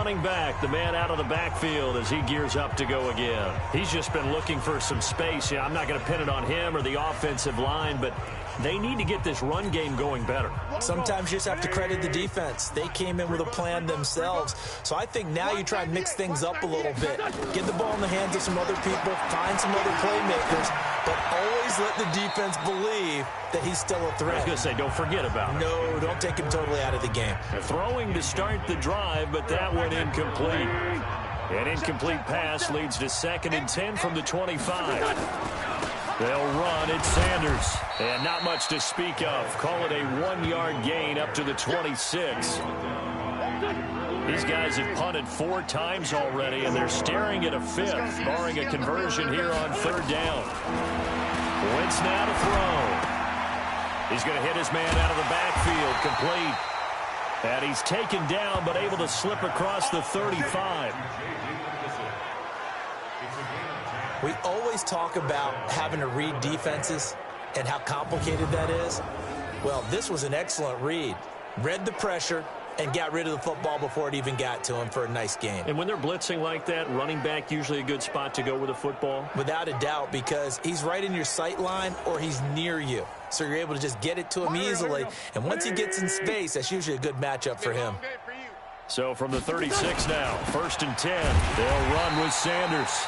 running back, the man out of the backfield as he gears up to go again. He's just been looking for some space. Yeah, I'm not going to pin it on him or the offensive line, but they need to get this run game going better. Sometimes you just have to credit the defense. They came in with a plan themselves. So I think now you try and mix things up a little bit. Get the ball in the hands of some other people, find some other playmakers, but always let the defense believe that he's still a threat. I was going to say, don't forget about it. No, don't take him totally out of the game. Throwing to start the drive, but that one incomplete. An incomplete pass leads to 2nd and 10 from the 25. They'll run. It's Sanders. And not much to speak of. Call it a 1-yard gain up to the 26. These guys have punted 4 times already, and they're staring at a 5th, barring a conversion here on 3rd down. Wentz now to throw. He's going to hit his man out of the backfield, complete. And he's taken down, but able to slip across the 35. We always talk about having to read defenses and how complicated that is. Well, this was an excellent read. Read the pressure and got rid of the football before it even got to him for a nice game. And when they're blitzing like that, running back usually a good spot to go with the football? Without a doubt, because he's right in your sight line or he's near you. So you're able to just get it to him easily. And once he gets in space, that's usually a good matchup for him. So from the 36 now, 1st and 10, they'll run with Sanders.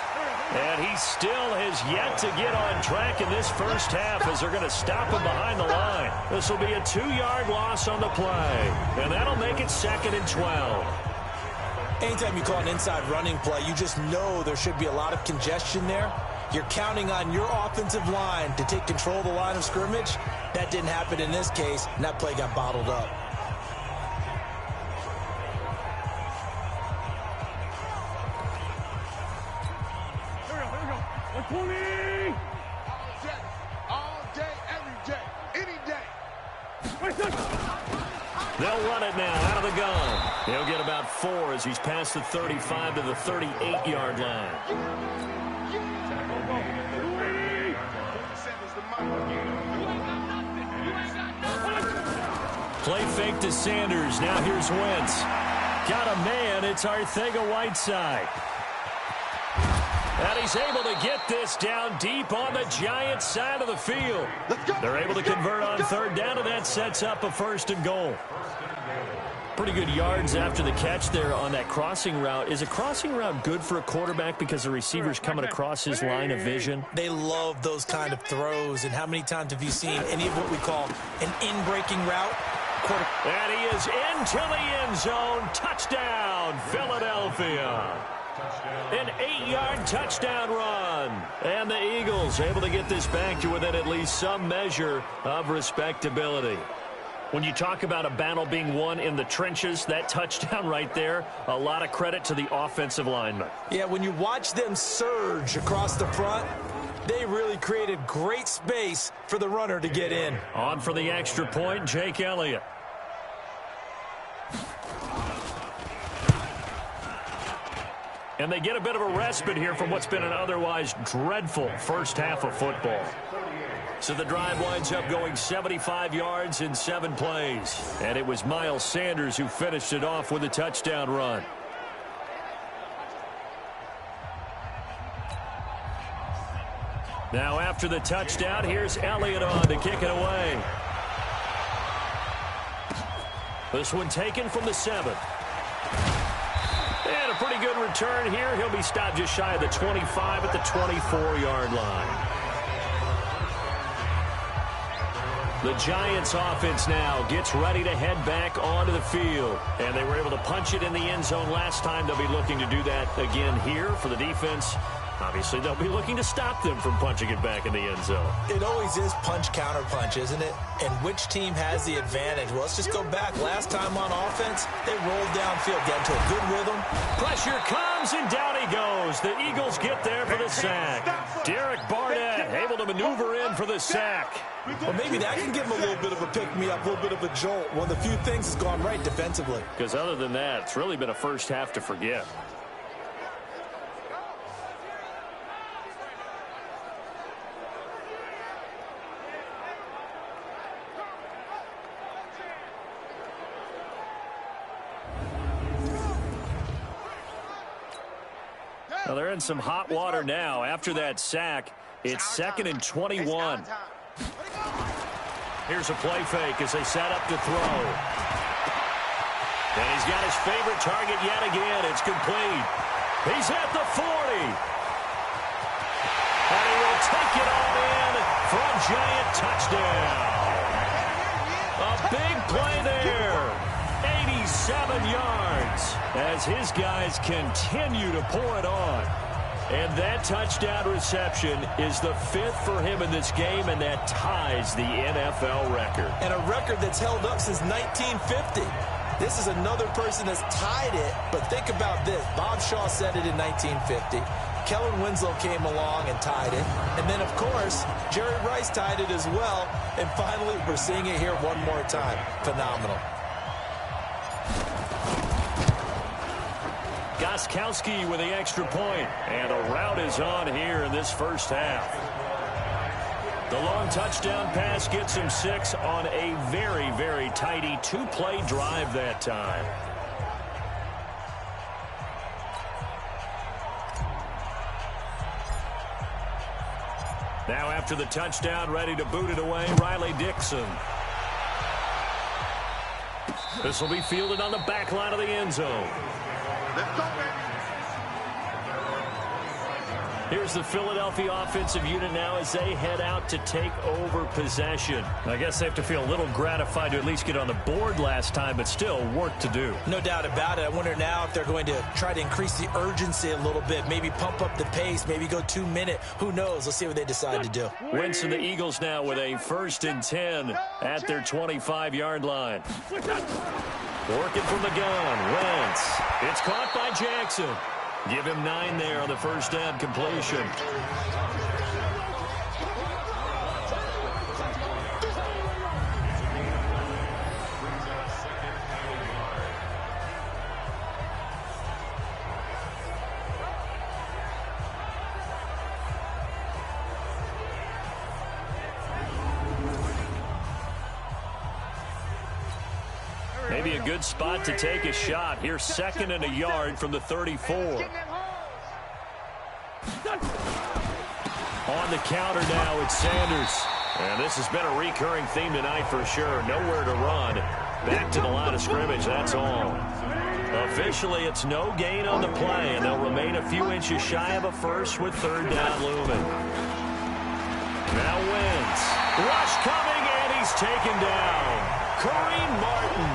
And he still has yet to get on track in this first half as they're going to stop him behind the line. This will be a 2-yard loss on the play. And that'll make it 2nd and 12. Anytime you call an inside running play, you just know there should be a lot of congestion there. You're counting on your offensive line to take control of the line of scrimmage. That didn't happen in this case, and that play got bottled up. They'll run it now out of the gun. He'll get about 4 as he's past the 35 to the 38-yard line. Play fake to Sanders. Now here's Wentz. Got a man. It's Arcega-Whiteside. And he's able to get this down deep on the Giants' side of the field. They're able to convert on 3rd down, and that sets up a 1st and goal. Pretty good yards after the catch there on that crossing route. Is a crossing route good for a quarterback because the receiver's coming across his line of vision? They love those kind of throws. And how many times have you seen any of what we call an in-breaking route? And he is into the end zone. Touchdown, Philadelphia. An 8-yard touchdown run. And the Eagles able to get this back to within at least some measure of respectability. When you talk about a battle being won in the trenches, that touchdown right there, a lot of credit to the offensive linemen. Yeah, when you watch them surge across the front, they really created great space for the runner to get in. On for the extra point, Jake Elliott. And they get a bit of a respite here from what's been an otherwise dreadful first half of football. So the drive winds up going 75 yards in 7 plays. And it was Miles Sanders who finished it off with a touchdown run. Now after the touchdown, here's Elliott on to kick it away. This one taken from the 7. And a pretty good return here. He'll be stopped just shy of the 25 at the 24-yard line. The Giants offense now gets ready to head back onto the field. And they were able to punch it in the end zone last time. They'll be looking to do that again here for the defense. Obviously, they'll be looking to stop them from punching it back in the end zone. It always is punch-counter-punch, isn't it? And which team has the advantage? Well, let's just go back. Last time on offense, they rolled downfield, get into a good rhythm. Pressure comes, and down he goes. The Eagles get there for the sack. Derek Barnett able to maneuver in for the sack. Well, maybe that can give him a little bit of a pick-me-up, a little bit of a jolt. One of the few things that's gone right defensively. Because other than that, it's really been a first half to forget. Well, they're in some hot water now. After that sack, it's 2nd and 21. Here's a play fake as they set up to throw. And he's got his favorite target yet again. It's complete. He's at the 40. And he will take it all in for a giant touchdown. A big play there. 87 yards as his guys continue to pour it on. And that touchdown reception is the 5th for him in this game, and that ties the NFL record. And a record that's held up since 1950. This is another person that's tied it, but think about this. Bob Shaw said it in 1950. Kellen Winslow came along and tied it. And then, of course, Jerry Rice tied it as well. And finally, we're seeing it here one more time. Phenomenal. Gostkowski with the extra point, and a rout is on here in this first half. The long touchdown pass gets him 6 on a very, very tidy 2-play drive that time. Now after the touchdown, ready to boot it away, Riley Dixon. This will be fielded on the back line of the end zone. Let's go, baby. Here's the Philadelphia offensive unit now as they head out to take over possession. I guess they have to feel a little gratified to at least get on the board last time, but still work to do. No doubt about it. I wonder now if they're going to try to increase the urgency a little bit, maybe pump up the pace, maybe go 2-minute. Who knows? Let's see what they decide to do. Winston, the Eagles now with a 1st and 10 at their 25-yard line. Working from the gun, Wentz. It's caught by Jackson. Give him 9 there on the first down completion. Maybe a good spot to take a shot. Here's 2nd and a yard from the 34. On the counter now, it's Sanders. And this has been a recurring theme tonight for sure. Nowhere to run. Back to the line of scrimmage, that's all. Officially, it's no gain on the play, and they'll remain a few inches shy of a first with 3rd down looming. Now Wentz. Rush coming, and he's taken down. Kareem Martin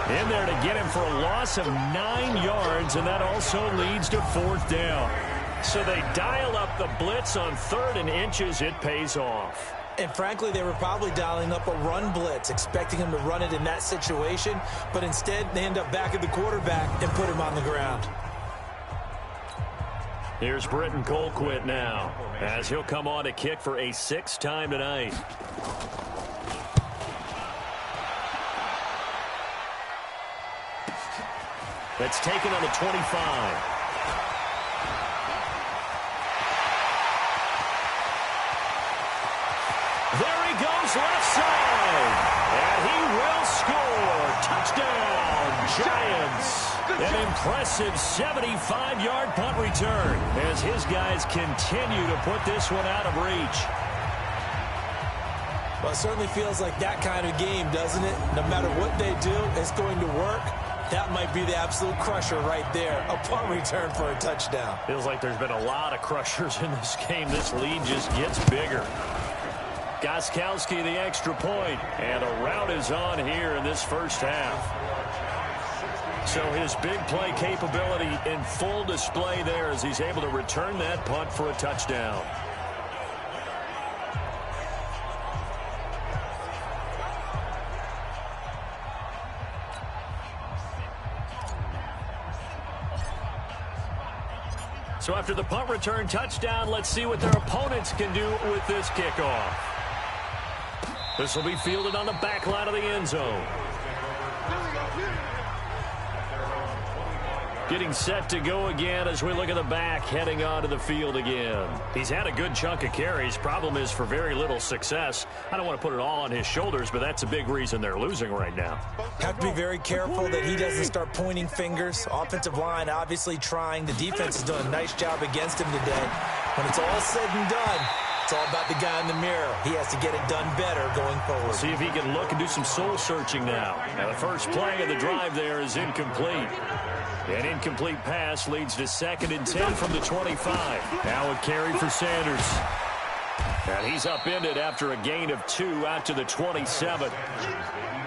in there to get him for a loss of 9 yards, and that also leads to 4th down. So they dial up the blitz on 3rd and inches. It pays off. And frankly, they were probably dialing up a run blitz, expecting him to run it in that situation, but instead they end up back at the quarterback and put him on the ground. Here's Britton Colquitt now, as he'll come on to kick for a 6th time tonight. That's taken on the 25. There he goes left side. And he will score. Touchdown, Giants. An impressive 75-yard punt return as his guys continue to put this one out of reach. Well, it certainly feels like that kind of game, doesn't it? No matter what they do, it's going to work. That might be the absolute crusher right there. A punt return for a touchdown. Feels like there's been a lot of crushers in this game. This lead just gets bigger. Gostkowski the extra point, and a rout is on here in this first half. So his big play capability in full display there as he's able to return that punt for a touchdown. So after the punt return touchdown, let's see what their opponents can do with this kickoff. This will be fielded on the back line of the end zone. Getting set to go again as we look at the back, heading onto the field again. He's had a good chunk of carries. Problem is for very little success. I don't want to put it all on his shoulders, but that's a big reason they're losing right now. Have to be very careful that he doesn't start pointing fingers. Offensive line obviously trying. The defense has done a nice job against him today. When it's all said and done, it's all about the guy in the mirror. He has to get it done better going forward. We'll see if he can look and do some soul-searching now. The first play of the drive there is incomplete. An incomplete pass leads to 2nd and 10 from the 25. Now a carry for Sanders. And he's upended after a gain of 2 out to the 27.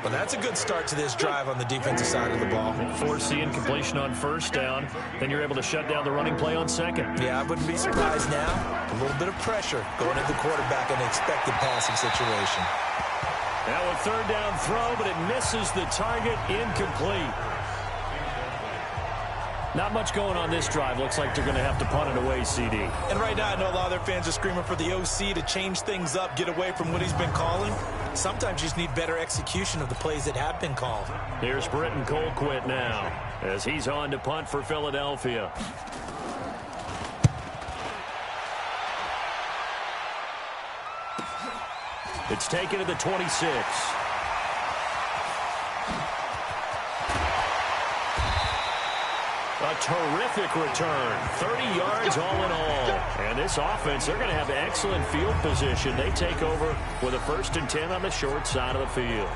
Well, that's a good start to this drive on the defensive side of the ball. Force the incompletion on 1st down. Then you're able to shut down the running play on 2nd. Yeah, I wouldn't be surprised now. A little bit of pressure going at the quarterback in an expected passing situation. Now a 3rd down throw, but it misses the target. Incomplete. Not much going on this drive. Looks like they're going to have to punt it away, CD. And right now, I know a lot of their fans are screaming for the OC to change things up, get away from what he's been calling. Sometimes you just need better execution of the plays that have been called. Here's Britton Colquitt now as he's on to punt for Philadelphia. It's taken to the 26. A terrific return. 30 yards all in all. And this offense, they're going to have excellent field position. They take over with a 1st and 10 on the short side of the field.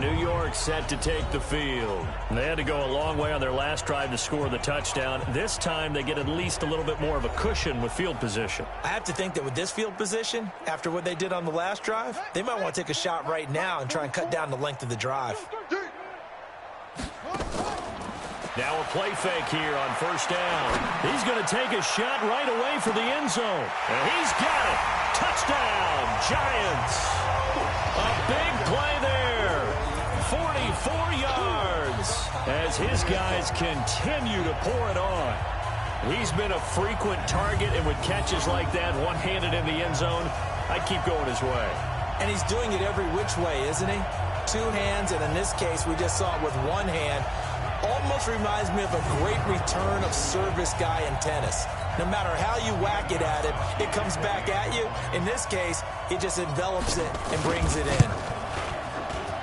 New York set to take the field. They had to go a long way on their last drive to score the touchdown. This time they get at least a little bit more of a cushion with field position. I have to think that with this field position, after what they did on the last drive, they might want to take a shot right now and try and cut down the length of the drive. Now a play fake here on 1st down. He's going to take a shot right away for the end zone. And he's got it. Touchdown, Giants. A big play there. 44 yards as his guys continue to pour it on. He's been a frequent target, and with catches like that, one-handed in the end zone, I'd keep going his way. And he's doing it every which way, isn't he? 2 hands, and in this case, we just saw it with 1 hand. Almost reminds me of a great return of service guy in tennis. No matter how you whack it at him, it comes back at you. In this case, he just envelops it and brings it in.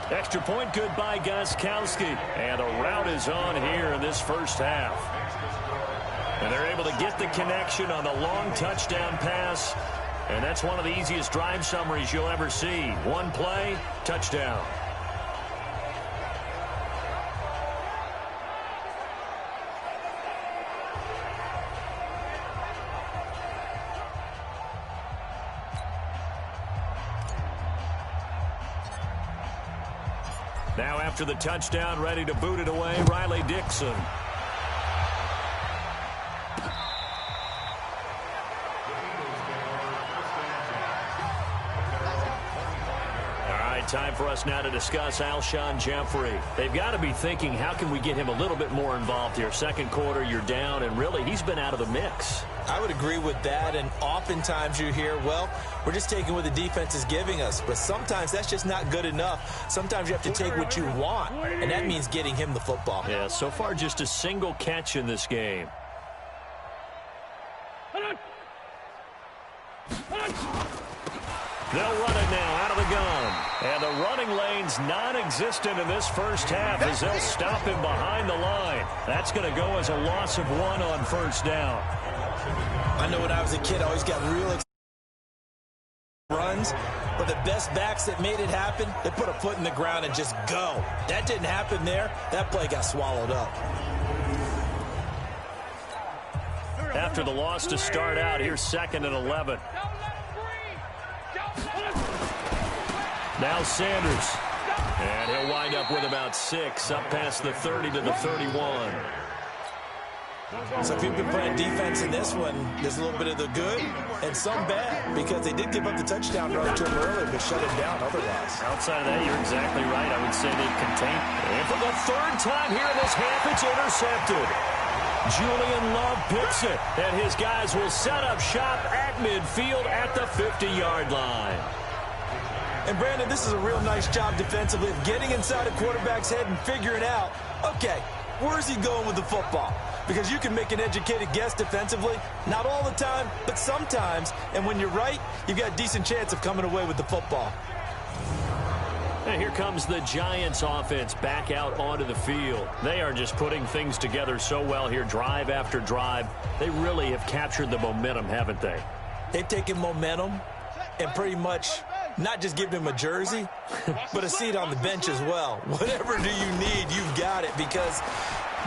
Extra point good by Gostkowski. And a route is on here in this first half. And they're able to get the connection on the long touchdown pass. And that's one of the easiest drive summaries you'll ever see. 1 play, touchdown. Now after the touchdown, ready to boot it away, Riley Dixon. Time for us now to discuss Alshon Jeffrey. They've got to be thinking, how can we get him a little bit more involved here? 2nd quarter, you're down, and really, he's been out of the mix. I would agree with that, and oftentimes you hear, well, we're just taking what the defense is giving us, but sometimes that's just not good enough. Sometimes you have to take what you want, and that means getting him the football. Yeah, so far just a single catch in this game. They'll run it now out of the gun. And the running lane's non-existent in this first half as they'll stop him behind the line. That's going to go as a loss of 1 on 1st down. I know when I was a kid, I always got real runs, but the best backs that made it happen, they put a foot in the ground and just go. That didn't happen there. That play got swallowed up. After the loss to start out, here's 2nd and 11. Now Sanders. And he'll wind up with about 6, up past the 30 to the 31. So if you've been playing defense in this one, there's a little bit of the good and some bad, because they did give up the touchdown run to him earlier, but shut him down otherwise. Outside of that, you're exactly right. I would say they contained. And for the third time here in this half, it's intercepted. Julian Love picks it, and his guys will set up shop at midfield at the 50-yard line. And, Brandon, this is a real nice job defensively of getting inside a quarterback's head and figuring out, okay, where's he going with the football? Because you can make an educated guess defensively, not all the time, but sometimes. And when you're right, you've got a decent chance of coming away with the football. And here comes the Giants offense back out onto the field. They are just putting things together so well here, drive after drive. They really have captured the momentum, haven't they? They've taken momentum and pretty much not just given him a jersey, but a seat on the bench as well. Whatever do you need, you've got it, because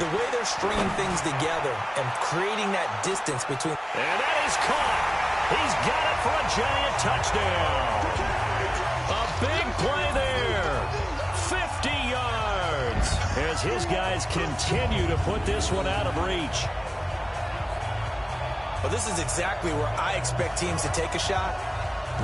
the way they're stringing things together and creating that distance between. And that is caught. He's got it for a Giant touchdown. A big play there. 50 yards as his guys continue to put this one out of reach. Well, this is exactly where I expect teams to take a shot.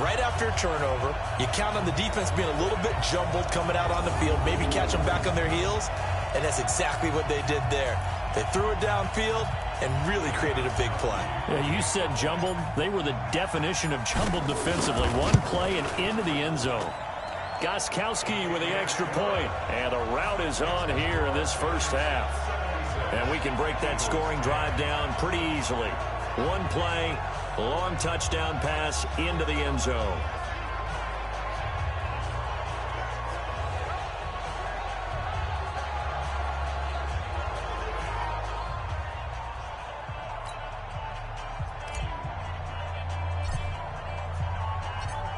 Right after a turnover, you count on the defense being a little bit jumbled coming out on the field, maybe catch them back on their heels, and that's exactly what they did there. They threw it downfield and really created a big play. Yeah, you said jumbled. They were the definition of jumbled defensively. One play and into the end zone. Gostkowski with the extra point, and a rout is on here in this first half. And we can break that scoring drive down pretty easily. One play, long touchdown pass into the end zone.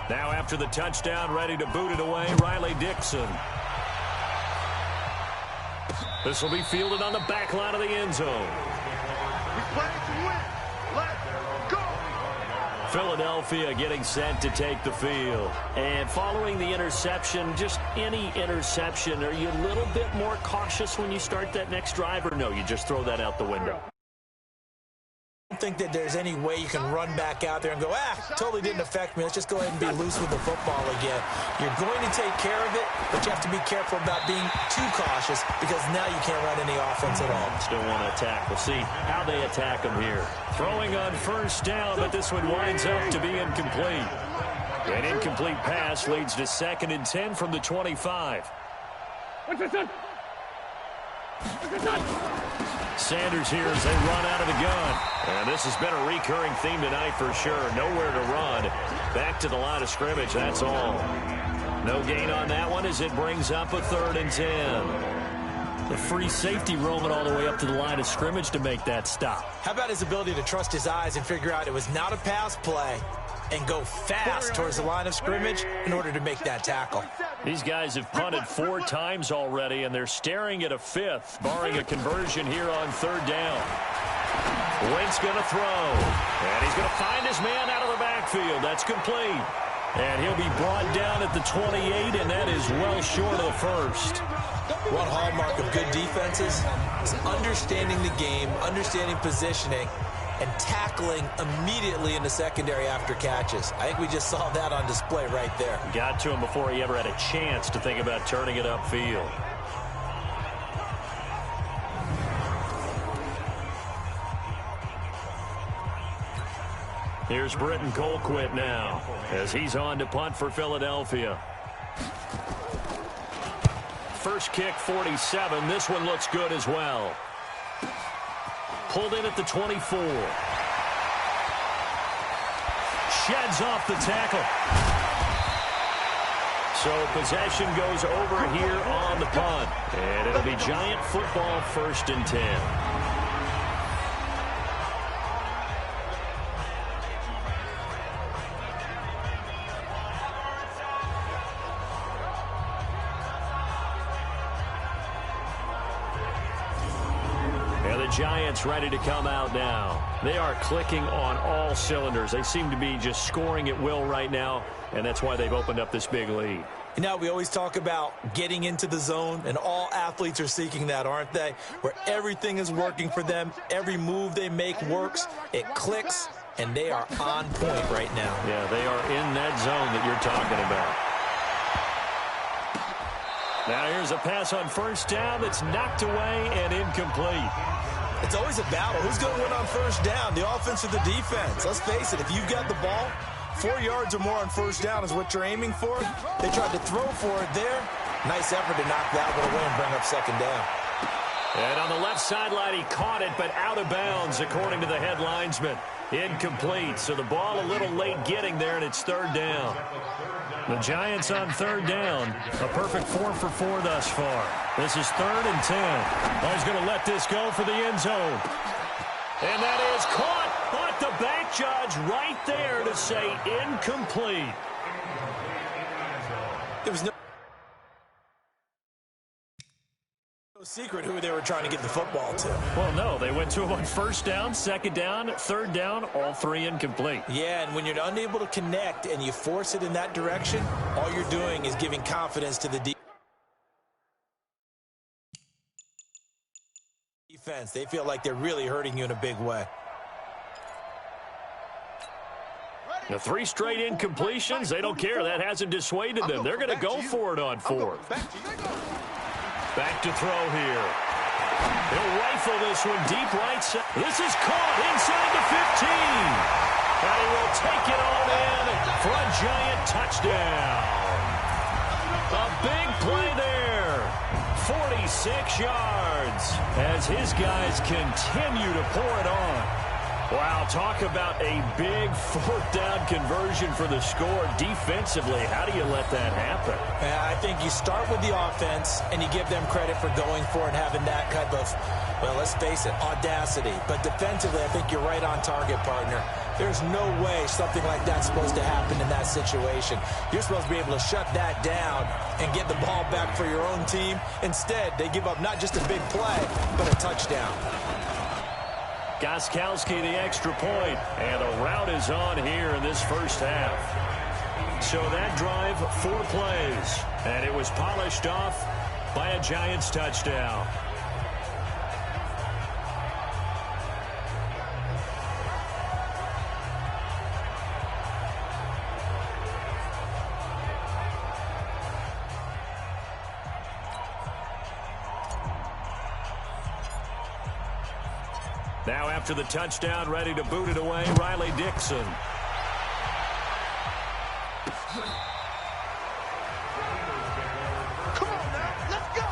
Now after the touchdown, ready to boot it away, Riley Dixon. This will be fielded on the back line of the end zone. We play to win. Let's go. Philadelphia getting set to take the field. And following the interception, just any interception, are you a little bit more cautious when you start that next drive, or no, you just throw that out the window? I don't think that there's any way you can run back out there and go, totally didn't affect me. Let's just go ahead and be loose with the football again. You're going to take care of it, but you have to be careful about being too cautious, because now you can't run any offense at all. Still want to attack. We'll see how they attack them here. Throwing on first down, but this one winds up to be incomplete. An incomplete pass leads to 2nd and 10 from the 25. Sanders here as they run out of the gun. And this has been a recurring theme tonight for sure. Nowhere to run. Back to the line of scrimmage, that's all. No gain on that one as it brings up a 3rd and 10. The free safety roaming all the way up to the line of scrimmage to make that stop. How about his ability to trust his eyes and figure out it was not a pass play and go fast towards the line of scrimmage in order to make that tackle? These guys have punted 4 times already, and they're staring at a 5th, barring a conversion here on 3rd down. Wentz going to throw, and he's going to find his man out of the backfield. That's complete. And he'll be brought down at the 28, and that is well short of the first. One hallmark of good defenses is understanding the game, understanding positioning, and tackling immediately in the secondary after catches. I think we just saw that on display right there. Got to him before he ever had a chance to think about turning it upfield. Here's Britton Colquitt now as he's on to punt for Philadelphia. First kick, 47. This one looks good as well. Pulled in at the 24. Sheds off the tackle. So possession goes over here on the punt. And it'll be Giant football, 1st and 10. Giants ready to come out now. They are clicking on all cylinders. They seem to be just scoring at will right now, and that's why they've opened up this big lead. You know, we always talk about getting into the zone, and all athletes are seeking that, aren't they? Where everything is working for them, every move they make works, it clicks, and they are on point right now. Yeah, they are in that zone that you're talking about. Now here's a pass on first down that's knocked away and incomplete. It's always a battle. Who's going to win on first down, the offense or the defense? Let's face it, if you've got the ball, 4 yards or more on first down is what you're aiming for. They tried to throw for it there. Nice effort to knock that one away and bring up second down. And on the left sideline, he caught it, but out of bounds, according to the head linesman. Incomplete, so the ball a little late getting there, and it's third down. The Giants on third down. A perfect 4 for 4 thus far. This is 3rd and 10. Oh, he's going to let this go for the end zone. And that is caught. But the back judge right there to say incomplete. There was no secret who they were trying to get the football to. Well, no, they went to him on first down, second down, third down, all 3 incomplete. Yeah, and when you're unable to connect and you force it in that direction, all you're doing is giving confidence to the defense. They feel like they're really hurting you in a big way. The 3 straight incompletions, they don't care. That hasn't dissuaded them. They're going to go for it on 4th. Back to throw here. He'll rifle this one deep right side. This is caught inside the 15. And he will take it on in for a Giant touchdown. A big play there. 46 yards as his guys continue to pour it on. Wow, talk about a big 4th down conversion for the score. Defensively, how do you let that happen? I think you start with the offense, and you give them credit for going for it and having that type of, well, let's face it, audacity. But defensively, I think you're right on target, partner. There's no way something like that's supposed to happen in that situation. You're supposed to be able to shut that down and get the ball back for your own team. Instead, they give up not just a big play, but a touchdown. Gostkowski the extra point, and a route is on here in this first half. So that drive, 4 plays, and it was polished off by a Giants touchdown. Now after the touchdown, ready to boot it away, Riley Dixon. Come on now, let's go.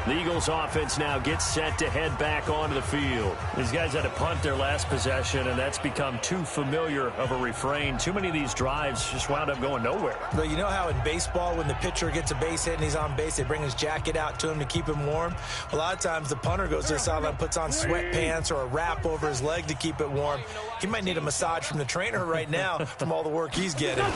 The Eagles offense now gets set to head back onto the field. These guys had to punt their last possession, and that's become too familiar of a refrain. Too many of these drives just wound up going nowhere. Well, you know how in baseball, when the pitcher gets a base hit and he's on base, they bring his jacket out to him to keep him warm? A lot of times the punter goes to the sideline, puts on sweatpants or a wrap over his leg to keep it warm. He might need a massage from the trainer right now from all the work he's getting.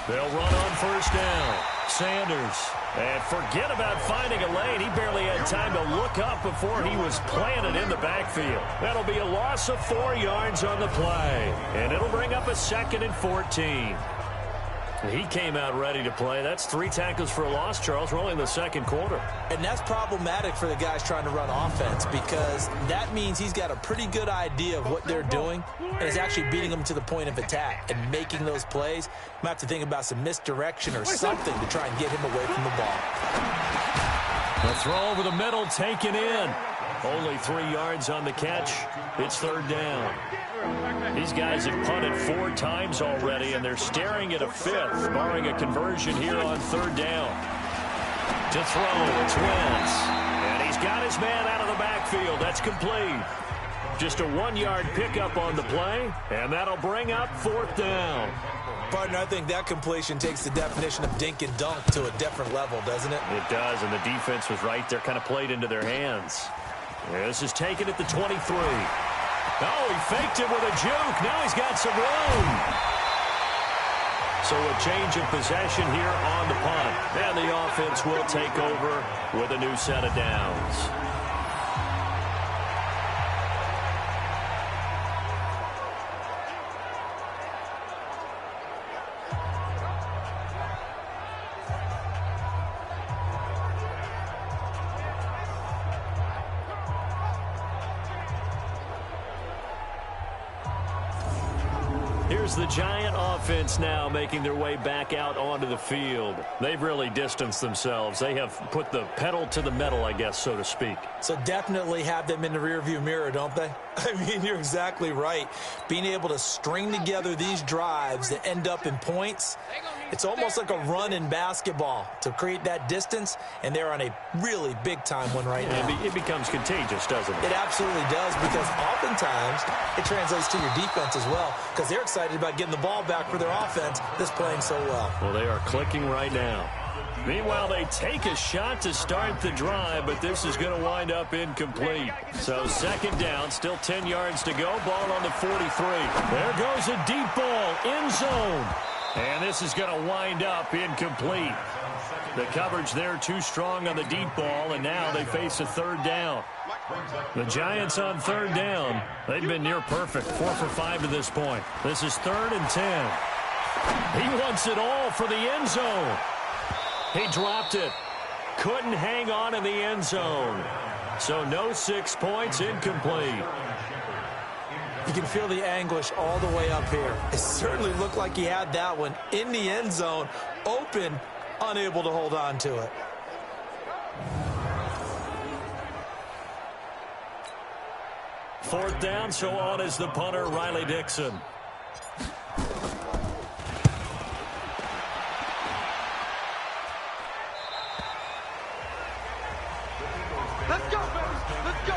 They'll run on first down. Sanders. And forget about finding a lane. He barely had time to look up before he was planted in the backfield. That'll be a loss of 4 yards on the play. And it'll bring up a 2nd and 14. He came out ready to play. That's 3 tackles for a loss, Charles. We're only in the second quarter. And that's problematic for the guys trying to run offense because that means he's got a pretty good idea of what they're doing and is actually beating them to the point of attack and making those plays. Might have to think about some misdirection or something to try and get him away from the ball. The throw over the middle taken in. Only 3 yards on the catch. It's third down. These guys have punted 4 times already, and they're staring at a 5th, barring a conversion here on third down. To throw, it's Wentz. And he's got his man out of the backfield. That's complete. Just a 1-yard pickup on the play, and that'll bring up 4th down. Partner, I think that completion takes the definition of dink and dunk to a different level, doesn't it? It does, and the defense was right there, kind of played into their hands. This is taken at the 23. Oh, he faked it with a juke. Now he's got some room. So a change of possession here on the punt. And the offense will take over with a new set of downs. Here's the Giant offense now making their way back out onto the field. They've really distanced themselves. They have put the pedal to the metal, I guess, so to speak. So definitely have them in the rearview mirror, don't they? I mean, you're exactly right. Being able to string together these drives that end up in points, it's almost like a run in basketball to create that distance, and they're on a really big-time one right now. It becomes contagious, doesn't it? It absolutely does, because oftentimes it translates to your defense as well, because they're excited about getting the ball back for their offense that's playing so well. Well, they are clicking right now. Meanwhile, they take a shot to start the drive, but this is going to wind up incomplete. So second down, still 10 yards to go. Ball on the 43. There goes a deep ball, end zone. And this is going to wind up incomplete. The coverage there too strong on the deep ball, and now they face a third down. The Giants on third down. They've been near perfect, 4 for 5 to this point. This is 3rd and 10. He wants it all for the end zone. He dropped it. Couldn't hang on in the end zone. So no 6 points, incomplete. You can feel the anguish all the way up here. It certainly looked like he had that one in the end zone, open, unable to hold on to it. Fourth down, so on is the punter, Riley Dixon. Let's go, baby. Let's go.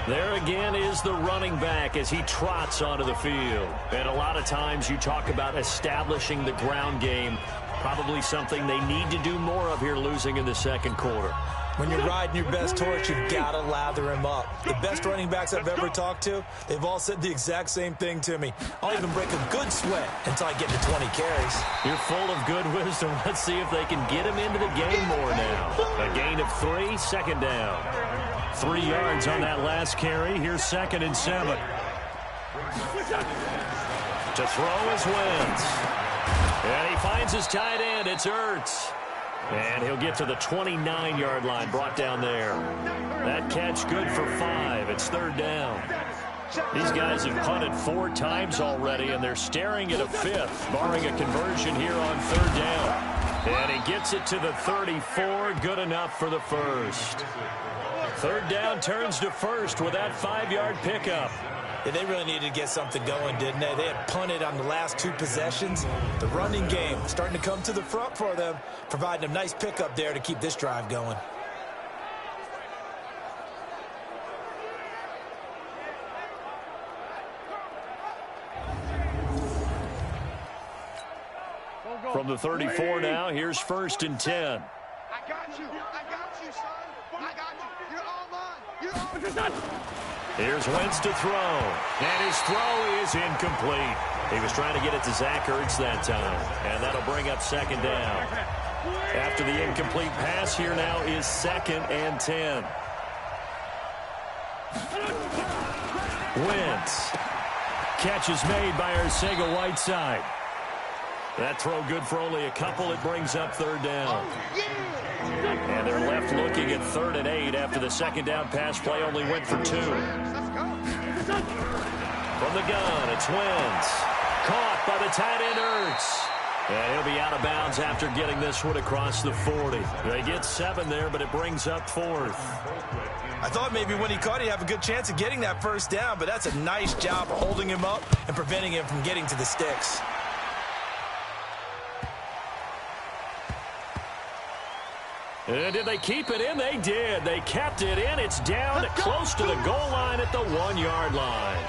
There again is the running back as he trots onto the field. And a lot of times you talk about establishing the ground game. Probably something they need to do more of here, losing in the second quarter. When you're riding your best horse, you've got to lather him up. The best running backs I've ever talked to, they've all said the exact same thing to me. I'll even break a good sweat until I get to 20 carries. You're full of good wisdom. Let's see if they can get him into the game more now. A gain of 3, second down. 3 yards on that last carry. Here's 2nd and 7. To throw is Wentz. And he finds his tight end. It's Ertz. And he'll get to the 29-yard line, brought down there. That catch good for 5. It's 3rd down. These guys have punted 4 times already, and they're staring at a 5th, barring a conversion here on 3rd down. And he gets it to the 34, good enough for the first. 3rd down turns to 1st with that 5-yard pickup. Yeah, they really needed to get something going, didn't they? They had punted on the last 2 possessions. The running game starting to come to the front for them, providing a nice pickup there to keep this drive going. From the 34 now, here's 1st and 10. I got you, son. I got you. You're all mine. You're all mine. Here's Wentz to throw. And his throw is incomplete. He was trying to get it to Zach Ertz that time. And that'll bring up 2nd down. After the incomplete pass, here now is 2nd and 10. Wentz. Catch is made by Arcega-Whiteside. That throw good for only a couple. It brings up 3rd down. And they're left looking at 3rd and 8 after the 2nd down pass play only went for 2. From the gun, it's Wentz. Caught by the tight end Ertz. And he'll be out of bounds after getting this one across the 40. They get 7 there, but it brings up 4th. I thought maybe when he caught it, he'd have a good chance of getting that 1st down, but that's a nice job holding him up and preventing him from getting to the sticks. Did they keep it in? They did. They kept it in. It's down close to the goal line at the 1-yard line.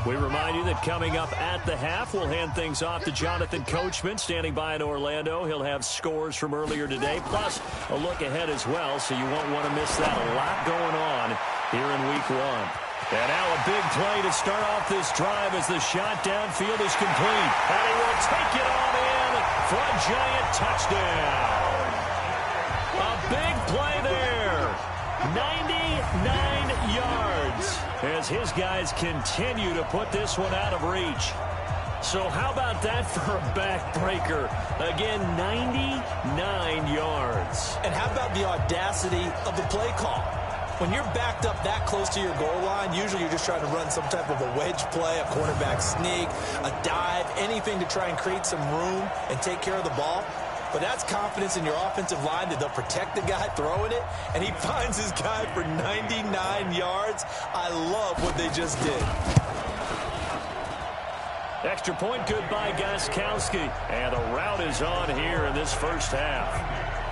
We remind you that coming up at the half, we'll hand things off to Jonathan Coachman, standing by in Orlando. He'll have scores from earlier today, plus a look ahead as well, so you won't want to miss that. A lot going on here in Week 1. And now a big play to start off this drive as the shot downfield is complete. And he will take it on in for a Giant touchdown. A big play there. 99 yards as his guys continue to put this one out of reach. So how about that for a backbreaker? Again, 99 yards. And how about the audacity of the play call? When you're backed up that close to your goal line, usually you're just trying to run some type of a wedge play, a quarterback sneak, a dive, anything to try and create some room and take care of the ball. But that's confidence in your offensive line that they'll protect the guy throwing it, and he finds his guy for 99 yards. I love what they just did. Extra point good by Gostkowski. And the route is on here in this first half.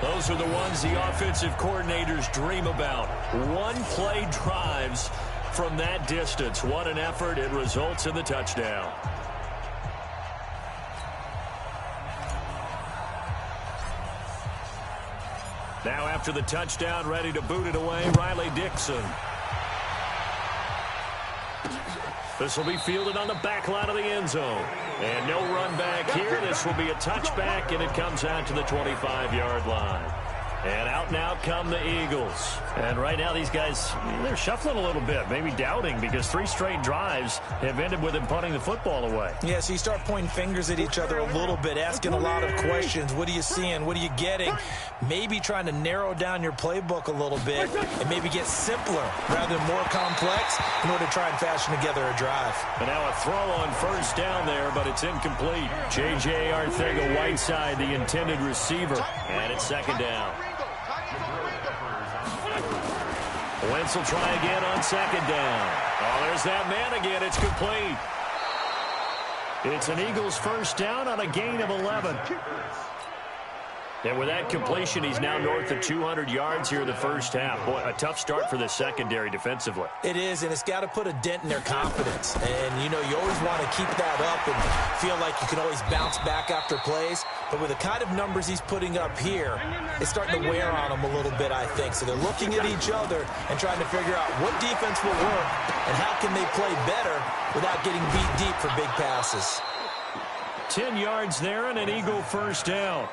Those are the ones the offensive coordinators dream about. One-play drives from that distance. What an effort. It results in the touchdown. Now after the touchdown, ready to boot it away, Riley Dixon. This will be fielded on the back line of the end zone. And no run back here. This will be a touchback, and it comes out to the 25-yard line. And out come the Eagles. And right now these guys, they're shuffling a little bit, maybe doubting, because 3 straight drives have ended with them punting the football away. Yeah, so you start pointing fingers at each other a little bit, asking a lot of questions. What are you seeing? What are you getting? Maybe trying to narrow down your playbook a little bit and maybe get simpler rather than more complex in order to try and fashion together a drive. And now a throw on first down there, but it's incomplete. J.J. Arcega-Whiteside, the intended receiver, and it's second down. Wentz will try again on second down. Oh, there's that man again. It's complete. It's an Eagles first down on a gain of 11. And with that completion, he's now north of 200 yards here in the first half. Boy, a tough start for the secondary defensively. It is, and it's got to put a dent in their confidence. And, you know, you always want to keep that up and feel like you can always bounce back after plays. But with the kind of numbers he's putting up here, it's starting to wear on them a little bit, I think. So they're looking at each other and trying to figure out what defense will work and how can they play better without getting beat deep for big passes. 10 yards there and an Eagle first down.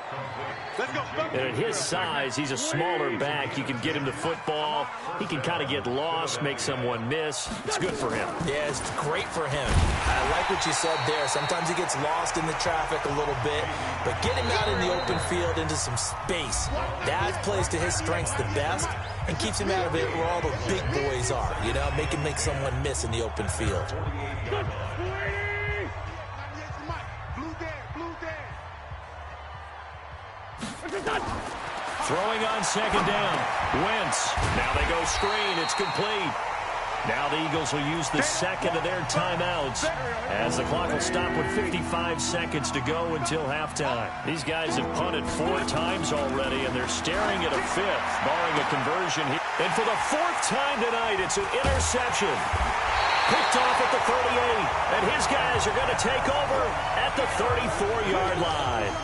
And at his size, he's a smaller back. You can get him the football. He can kind of get lost, make someone miss. It's good for him. Yeah, it's great for him. I like what you said there. Sometimes he gets lost in the traffic a little bit, but get him out in the open field into some space. That plays to his strengths the best and keeps him out of it where all the big boys are. You know, make him make someone miss in the open field. Throwing on second down. Wentz. Now they go screen. It's complete. Now the Eagles will use the second of their timeouts as the clock will stop with 55 seconds to go until halftime. These guys have punted 4 times already, and they're staring at a 5th, barring a conversion here. And for the 4th time tonight, it's an interception. Picked off at the 38, and his guys are going to take over at the 34-yard line.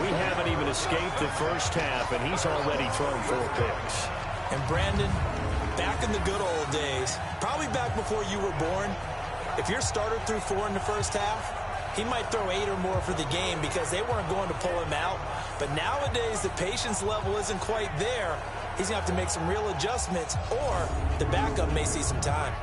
We haven't even escaped the first half, and he's already thrown 4 picks. And Brandon, back in the good old days, probably back before you were born, if your starter threw 4 in the first half, he might throw 8 or more for the game because they weren't going to pull him out. But nowadays, the patience level isn't quite there. He's going to have to make some real adjustments, or the backup may see some time.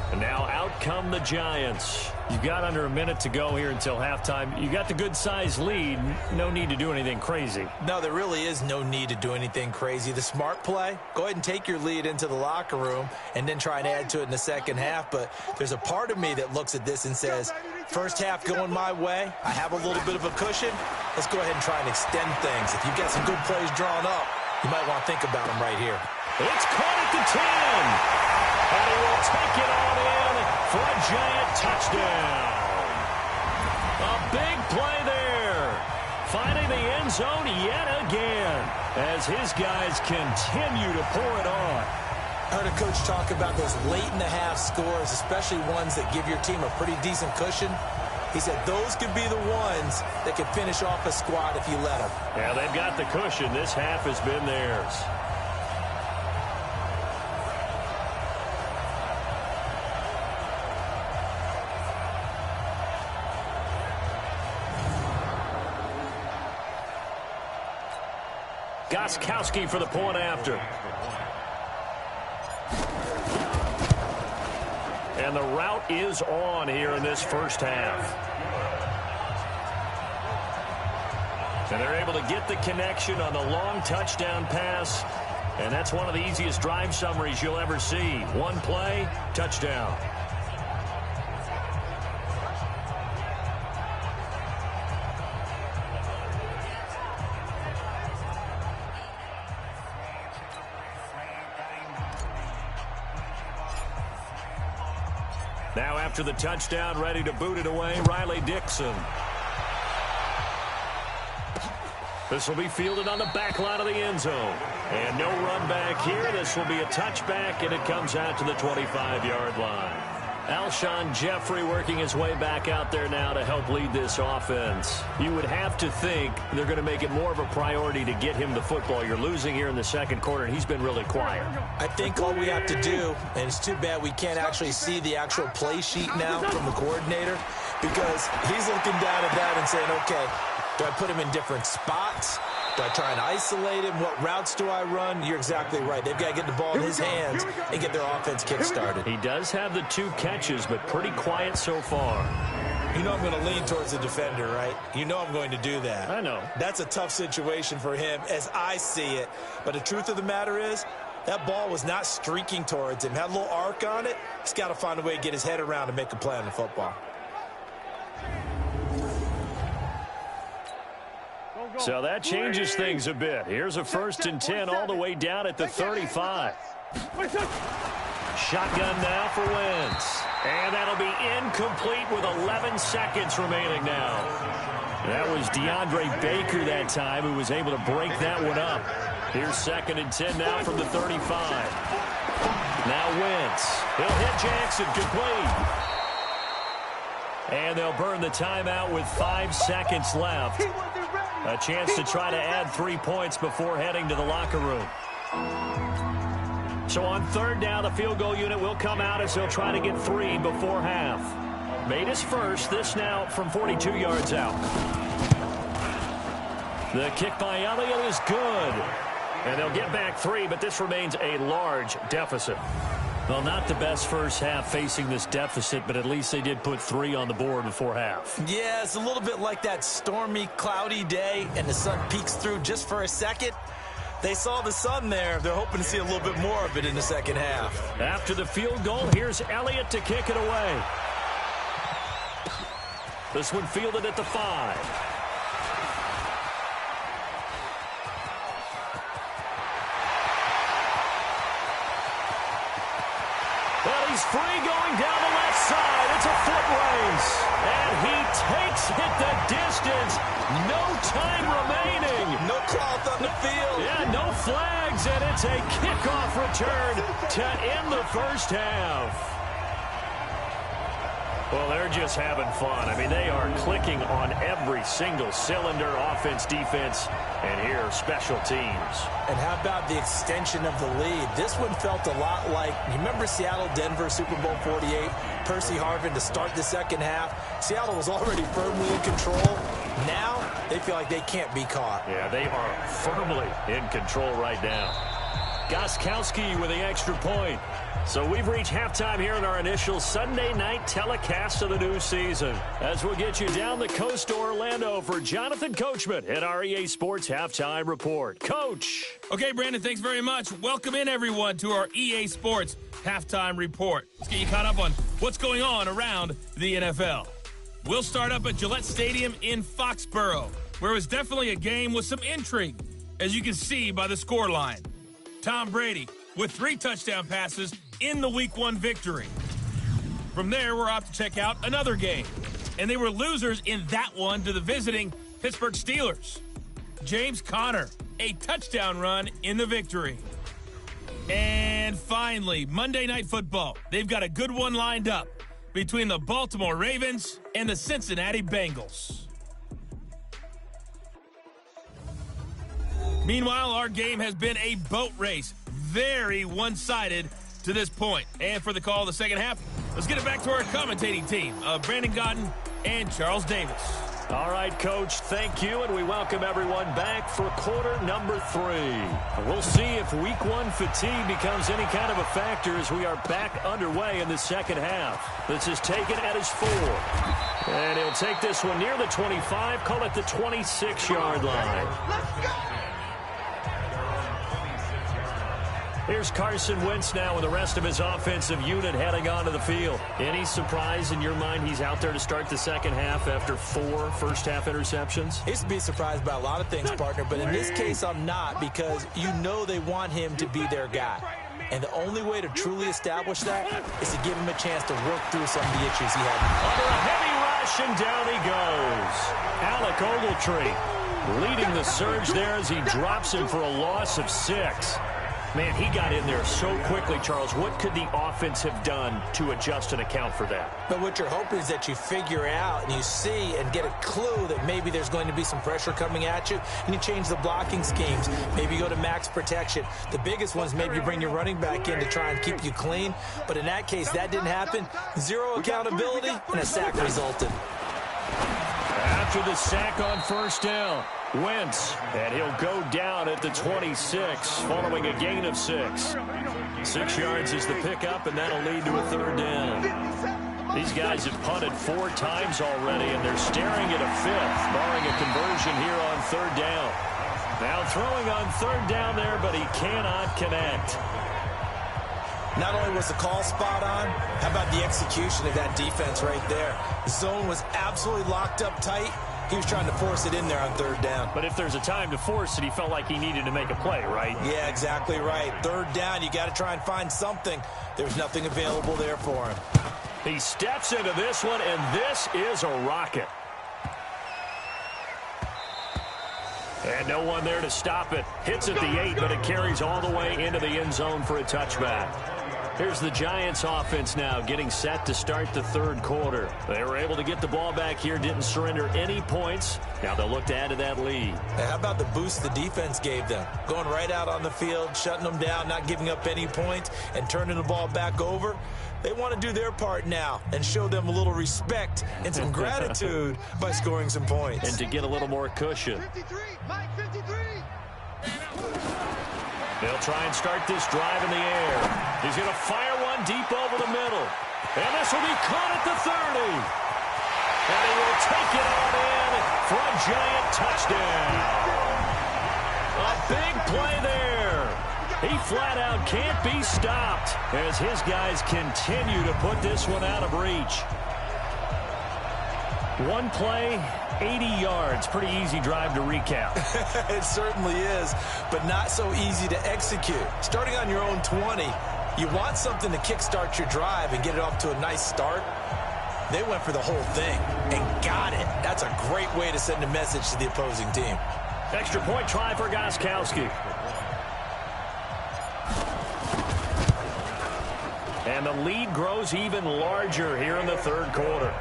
And now out come the Giants. You've got under a minute to go here until halftime. You got the good-sized lead. No need to do anything crazy. No, there really is no need to do anything crazy. The smart play, go ahead and take your lead into the locker room and then try and add to it in the second half. But there's a part of me that looks at this and says, first half going my way, I have a little bit of a cushion. Let's go ahead and try and extend things. If you've got some good plays drawn up, you might want to think about them right here. It's caught at the 10. And he will take it on in for a Giant touchdown. A big play there. Finding the end zone yet again as his guys continue to pour it on. I heard a coach talk about those late-in-the-half scores, especially ones that give your team a pretty decent cushion. He said those could be the ones that could finish off a squad if you let them. Yeah, they've got the cushion. This half has been theirs. Gostkowski for the point after. And the route is on here in this first half. And they're able to get the connection on the long touchdown pass. And that's one of the easiest drive summaries you'll ever see. One play, touchdown. Now after the touchdown, ready to boot it away, Riley Dixon. This will be fielded on the back line of the end zone. And no run back here. This will be a touchback, and it comes out to the 25-yard line. Alshon Jeffrey working his way back out there now to help lead this offense. You would have to think they're going to make it more of a priority to get him the football. You're losing here in the second quarter, and he's been really quiet. I think all we have to do, and it's too bad we can't actually see the actual play sheet now from the coordinator, because he's looking down at that and saying, okay, do I put him in different spots? Do I try and isolate him? What routes do I run? You're exactly right. They've got to get the ball in his hands and get their offense kick-started. He does have the 2 catches, but pretty quiet so far. You know I'm going to lean towards the defender, right? You know I'm going to do that. I know. That's a tough situation for him as I see it. But the truth of the matter is, that ball was not streaking towards him. Had a little arc on it. He's got to find a way to get his head around and make a play on the football. So that changes things a bit. Here's a 1st and 10 all the way down at the 35. Shotgun now for Wentz. And that'll be incomplete with 11 seconds remaining now. That was DeAndre Baker that time who was able to break that one up. Here's 2nd and 10 now from the 35. Now Wentz. He'll hit Jackson complete. And they'll burn the timeout with 5 seconds left. A chance to try to add 3 points before heading to the locker room. So on 3rd down, the field goal unit will come out as they'll try to get 3 before half. Made his first. This now from 42 yards out. The kick by Elliott is good. And they'll get back 3, but this remains a large deficit. Well, not the best first half facing this deficit, but at least they did put 3 on the board before half. Yeah, it's a little bit like that stormy, cloudy day, and the sun peeks through just for a second. They saw the sun there. They're hoping to see a little bit more of it in the second half. After the field goal, here's Elliott to kick it away. This one fielded at the 5. He's free going down the left side. It's a foot race. And he takes it the distance. No time remaining. No cloth on the field. Yeah, no flags. And it's a kickoff return to end the first half. Well, they're just having fun. I mean, they are clicking on every single cylinder, offense, defense, and here, special teams. And how about the extension of the lead? This one felt a lot like, you remember Seattle-Denver Super Bowl 48? Percy Harvin to start the second half. Seattle was already firmly in control. Now, they feel like they can't be caught. Yeah, they are firmly in control right now. Gostkowski with the extra point. So we've reached halftime here in our initial Sunday night telecast of the new season. As we'll get you down the coast to Orlando for Jonathan Coachman at our EA Sports Halftime Report. Coach. Okay, Brandon, thanks very much. Welcome in, everyone, to our EA Sports Halftime Report. Let's get you caught up on what's going on around the NFL. We'll start up at Gillette Stadium in Foxborough, where it was definitely a game with some intrigue, as you can see by the scoreline. Tom Brady with 3 touchdown passes in the Week 1 victory. From there, we're off to check out another game. And they were losers in that one to the visiting Pittsburgh Steelers. James Conner, a touchdown run in the victory. And finally, Monday Night Football. They've got a good one lined up between the Baltimore Ravens and the Cincinnati Bengals. Meanwhile, our game has been a boat race. Very one-sided to this point. And for the call of the second half, let's get it back to our commentating team of Brandon Godden and Charles Davis. All right, Coach, thank you, and we welcome everyone back for quarter number 3. We'll see if week 1 fatigue becomes any kind of a factor as we are back underway in the second half. This is taken at his 4. And he'll take this one near the 25, call it the 26-yard line. Let's go! Here's Carson Wentz now with the rest of his offensive unit heading onto the field. Any surprise in your mind he's out there to start the second half after 4 first-half interceptions? He's to be surprised by a lot of things, partner, but in this case I'm not, because you know they want him to be their guy. And the only way to truly establish that is to give him a chance to work through some of the issues he had. Under a heavy rush, and down he goes. Alec Ogletree leading the surge there as he drops him for a loss of 6. Man, he got in there so quickly, Charles. What could the offense have done to adjust and account for that? But what you're hoping is that you figure out and you see and get a clue that maybe there's going to be some pressure coming at you, and you change the blocking schemes. Maybe you go to max protection. The biggest ones, maybe you bring your running back in to try and keep you clean. But in that case, that didn't happen. 0 accountability, and a sack resulted. After the sack on first down, Wentz, and he'll go down at the 26 following a gain of 6. 6 yards is the pickup, and that'll lead to a third down. These guys have punted 4 times already, and they're staring at a 5th, barring a conversion here on third down. Now throwing on third down there, but he cannot connect. Not only was the call spot on, how about the execution of that defense right there? The zone was absolutely locked up tight. He was trying to force it in there on third down. But if there's a time to force it, he felt like he needed to make a play, right? Yeah, exactly right. Third down, you got to try and find something. There's nothing available there for him. He steps into this one, and this is a rocket. And no one there to stop it. Hits at the 8, but it carries all the way into the end zone for a touchback. Here's the Giants offense now getting set to start the third quarter. They were able to get the ball back here, didn't surrender any points. Now they'll look to add to that lead. How about the boost the defense gave them? Going right out on the field, shutting them down, not giving up any points, and turning the ball back over. They want to do their part now and show them a little respect and some gratitude by scoring some points. And to get a little more cushion. 53, Mike 53. They'll try and start this drive in the air. He's going to fire one deep over the middle. And this will be caught at the 30. And he will take it on in for a Giant touchdown. A big play there. He flat out can't be stopped as his guys continue to put this one out of reach. One play, 80 yards. Pretty easy drive to recap. It certainly is, but not so easy to execute. Starting on your own 20, you want something to kickstart your drive and get it off to a nice start. They went for the whole thing and got it. That's a great way to send a message to the opposing team. Extra point try for Gostkowski. And the lead grows even larger here in the third quarter.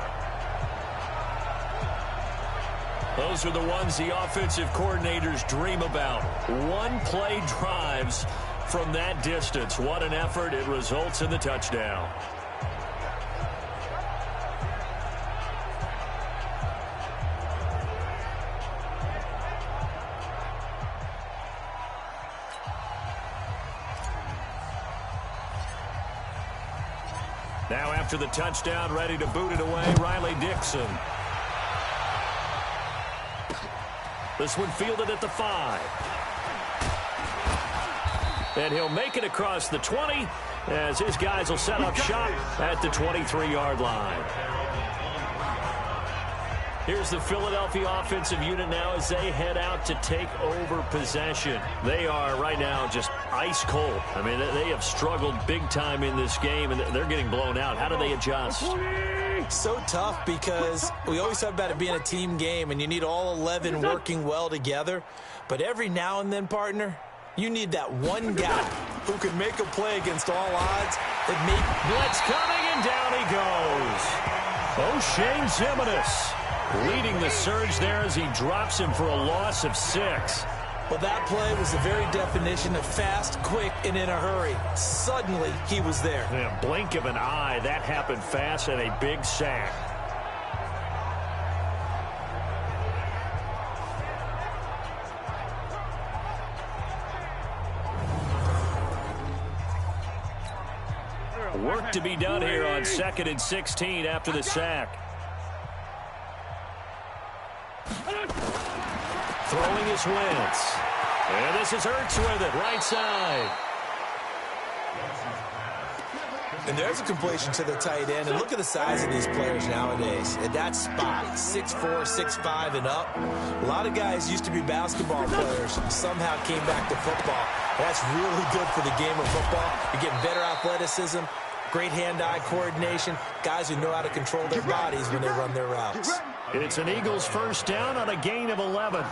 Those are the ones the offensive coordinators dream about. One-play drives from that distance. What an effort. It results in the touchdown. Now after the touchdown, ready to boot it away, Riley Dixon. This one fielded at the 5. And he'll make it across the 20 as his guys will set up shop at the 23-yard line. Here's the Philadelphia offensive unit now as they head out to take over possession. They are right now just ice cold. I mean, they have struggled big time in this game, and they're getting blown out. How do they adjust? So tough because we always talk about it being a team game and you need all 11 working well together. But every now and then, partner, you need that one guy who can make a play against all odds. Blitz coming, and down he goes. O'Shane Ximines leading the surge there as he drops him for a loss of 6. Well, that play was the very definition of fast, quick, and in a hurry. Suddenly, he was there. In a blink of an eye, that happened fast and a big sack. Work to be done here on 2nd and 16 after the sack. Throwing is Wentz. And this is Hurts with it, right side. And there's a completion to the tight end. And look at the size of these players nowadays. At that spot, 6'4", 6'5", and up. A lot of guys used to be basketball players and somehow came back to football. That's really good for the game of football. You're getting better athleticism, great hand-eye coordination, guys who know how to control their bodies when they run their routes. It's an Eagles first down on a gain of 11.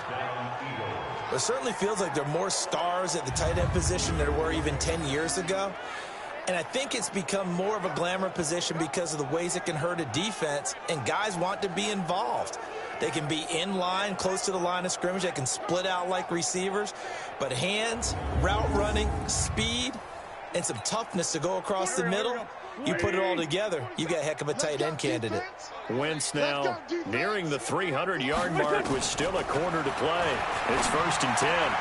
It certainly feels like there are more stars at the tight end position than there were even 10 years ago. And I think it's become more of a glamour position because of the ways it can hurt a defense, and guys want to be involved. They can be in line, close to the line of scrimmage. They can split out like receivers. But hands, route running, speed, and some toughness to go across the middle, you put it all together, you got a heck of a tight end candidate. Wentz now nearing the 300-yard mark with still a quarter to play. It's 1st and 10.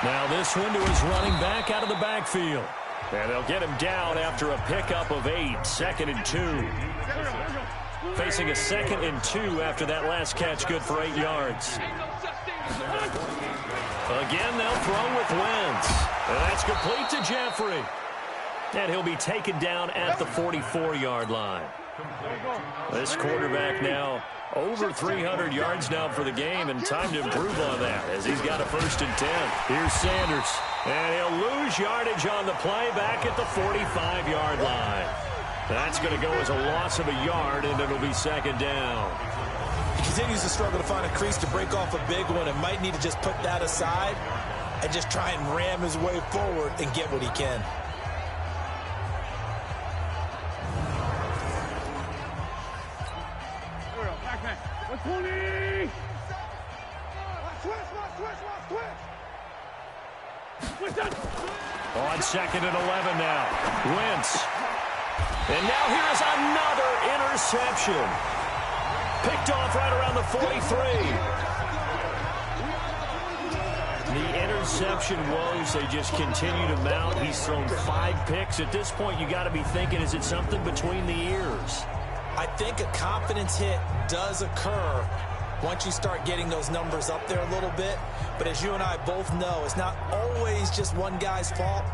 Now this one to his running back out of the backfield. And they'll get him down after a pickup of 8, 2nd and 2. Facing a 2nd and 2 after that last catch, good for 8 yards. Again, they'll throw with Wentz. And that's complete to Jeffrey. And he'll be taken down at the 44-yard line. This quarterback now over 300 yards now for the game, and time to improve on that as he's got a 1st and 10. Here's Sanders, and he'll lose yardage on the play back at the 45-yard line. That's going to go as a loss of a yard, and it'll be 2nd down. He continues to struggle to find a crease to break off a big one and might need to just put that aside and just try and ram his way forward and get what he can. On 2nd and 11 now. Wentz. And now here is another interception. Picked off right around the 43. The interception woes, they just continue to mount. He's thrown 5 picks. At this point, you got to be thinking, is it something between the ears? I think a confidence hit does occur once you start getting those numbers up there a little bit. But as you and I both know, it's not always just one guy's fault.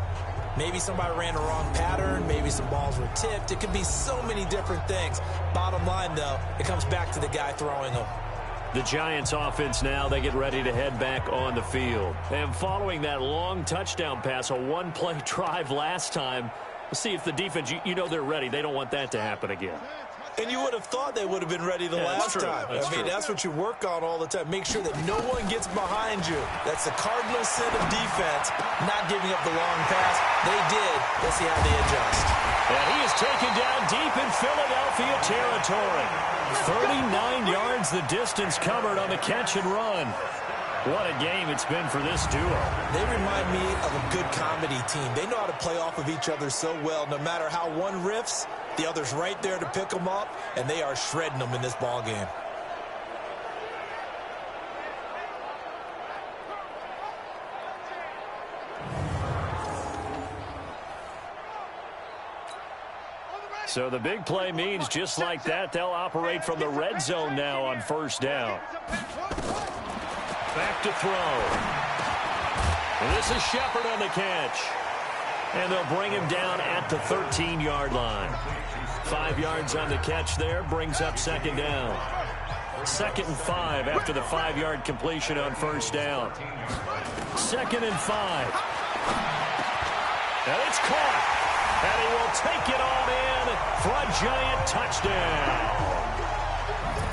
Maybe somebody ran a wrong pattern. Maybe some balls were tipped. It could be so many different things. Bottom line, though, it comes back to the guy throwing them. The Giants offense now, they get ready to head back on the field. And following that long touchdown pass, a one-play drive last time, we'll see if the defense, you know they're ready. They don't want that to happen again. And you would have thought they would have been ready the last time. That's what you work on all the time. Make sure that no one gets behind you. That's the cardinal sin of defense, not giving up the long pass. They did. Let's see how they adjust. And he is taken down deep in Philadelphia territory. 39 yards the distance covered on the catch and run. What a game it's been for this duo. They remind me of a good comedy team. They know how to play off of each other so well. No matter how one riffs, the other's right there to pick them up, and they are shredding them in this ball game. So the big play means just like that, they'll operate from the red zone now on 1st down. Back to throw. And this is Shepard on the catch. And they'll bring him down at the 13-yard line. 5 yards on the catch there, brings up 2nd down. 2nd and 5 after the 5-yard completion on 1st down. 2nd and 5. And it's caught. And he will take it on in for a Giant touchdown.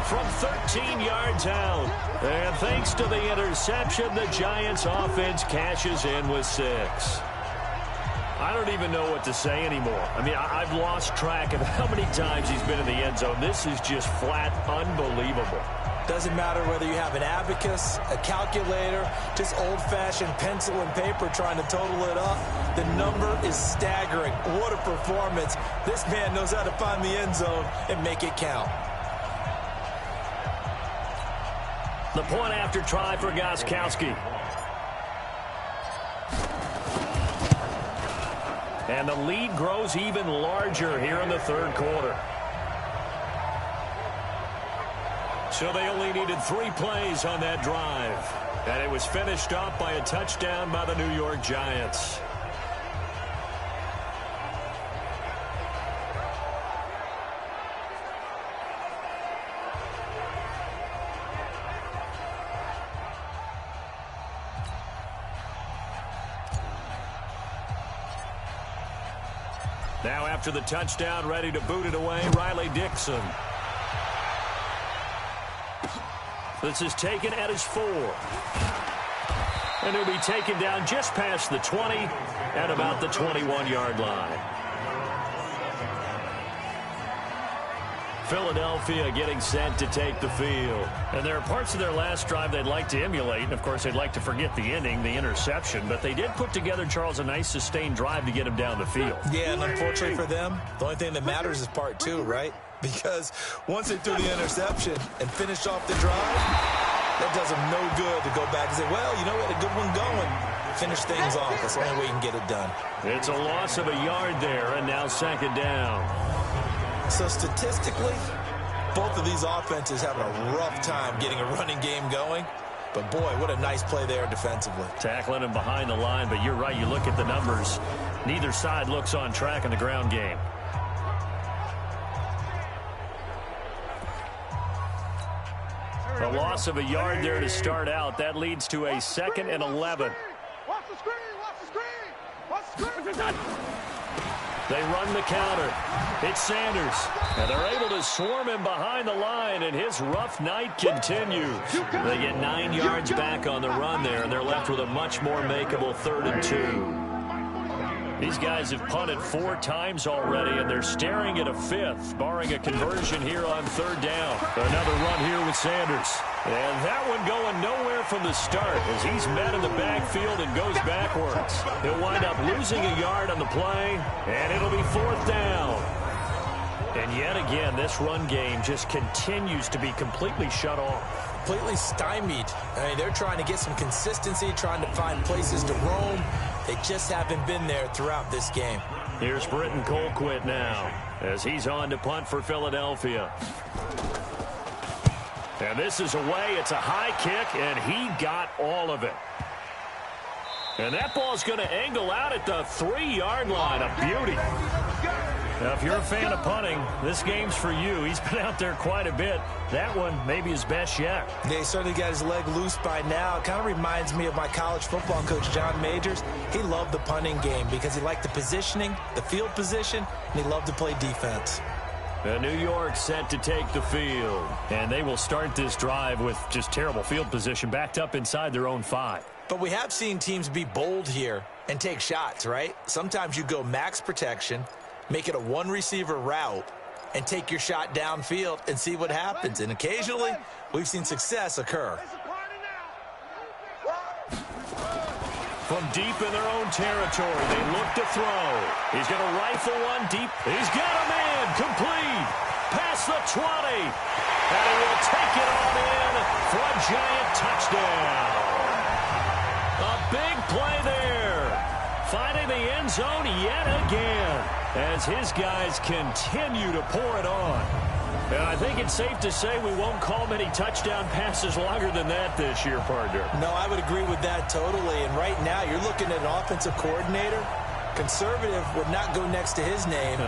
From 13 yards out. And thanks to the interception, the Giants offense cashes in with 6. I don't even know what to say anymore. I mean, I've lost track of how many times he's been in the end zone. This is just flat unbelievable. Doesn't matter whether you have an abacus, a calculator, just old-fashioned pencil and paper trying to total it up. The number is staggering. What a performance. This man knows how to find the end zone and make it count. The point after try for And the lead grows even larger here in the third quarter. So they only needed 3 plays on that drive. And it was finished off by a touchdown by the New York Giants. Now after the touchdown, ready to boot it away, Riley Dixon. This is taken at his 4. And he'll be taken down just past the 20 at about the 21-yard line. Philadelphia getting set to take the field. And there are parts of their last drive they'd like to emulate. And, of course, they'd like to forget the ending, the interception. But they did put together, Charles, a nice sustained drive to get him down the field. Yeah, and unfortunately for them, the only thing that matters is part 2, right? Because once they threw the interception and finished off the drive, that does them no good to go back and say, well, you know, we had a good one going. Finish things off. That's the only way you can get it done. It's a loss of a yard there, and now second down. So statistically, both of these offenses having a rough time getting a running game going. But, boy, what a nice play there defensively. Tackling him behind the line, but you're right. You look at the numbers. Neither side looks on track in the ground game. A loss of a yard there to start out. That leads to a 2nd and 11. Watch the screen! Watch the screen! Watch the screen! They run the counter. It's Sanders. And they're able to swarm him behind the line, and his rough night continues. They get 9 yards back on the run there, and they're left with a much more makeable 3rd and 2. These guys have punted 4 times already, and they're staring at a 5th, barring a conversion here on 3rd down. Another run here with Sanders. And that one going nowhere from the start as he's met in the backfield and goes backwards. He'll wind up losing a yard on the play, and it'll be 4th down. And yet again, this run game just continues to be completely shut off. Completely stymied. I mean, they're trying to get some consistency, trying to find places to roam. They just haven't been there throughout this game. Here's Britton Colquitt now as he's on to punt for Philadelphia. And this is away. It's a high kick, and he got all of it. And that ball's going to angle out at the 3-yard line. A beauty. Now, if you're a fan of punting, this game's for you. He's been out there quite a bit. That one maybe his best yet. Yeah, he certainly got his leg loose by now. It kind of reminds me of my college football coach, John Majors. He loved the punting game because he liked the positioning, the field position, and he loved to play defense. New York set to take the field. And they will start this drive with just terrible field position, backed up inside their own 5. But we have seen teams be bold here and take shots, right? Sometimes you go max protection, make it a 1-receiver route, and take your shot downfield and see what happens. And occasionally, we've seen success occur. From deep in their own territory, they look to throw. He's going to rifle one deep. He's got a man complete. Past the 20. And he will take it on in for a giant touchdown. A big play there. Finding the end zone yet again as his guys continue to pour it on. And I think it's safe to say we won't call many touchdown passes longer than that this year, partner. No, I would agree with that totally. And right now, you're looking at an offensive coordinator. Conservative would not go next to his name.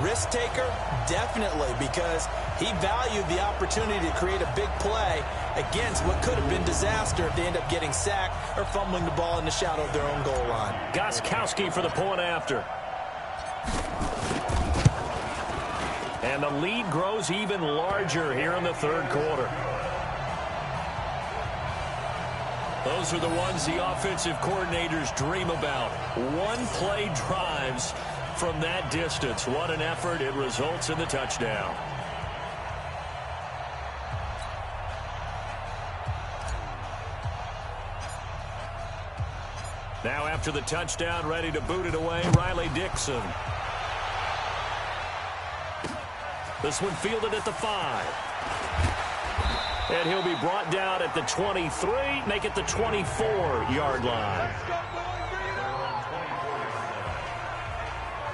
Risk taker, definitely, because he valued the opportunity to create a big play against what could have been disaster if they end up getting sacked or fumbling the ball in the shadow of their own goal line. Gostkowski for the point after. And the lead grows even larger here in the third quarter. Those are the ones the offensive coordinators dream about. One-play drives from that distance. What an effort. It results in the touchdown. Now after the touchdown, ready to boot it away, Riley Dixon. This one fielded at the 5. And he'll be brought down at the 23, make it the 24-yard line.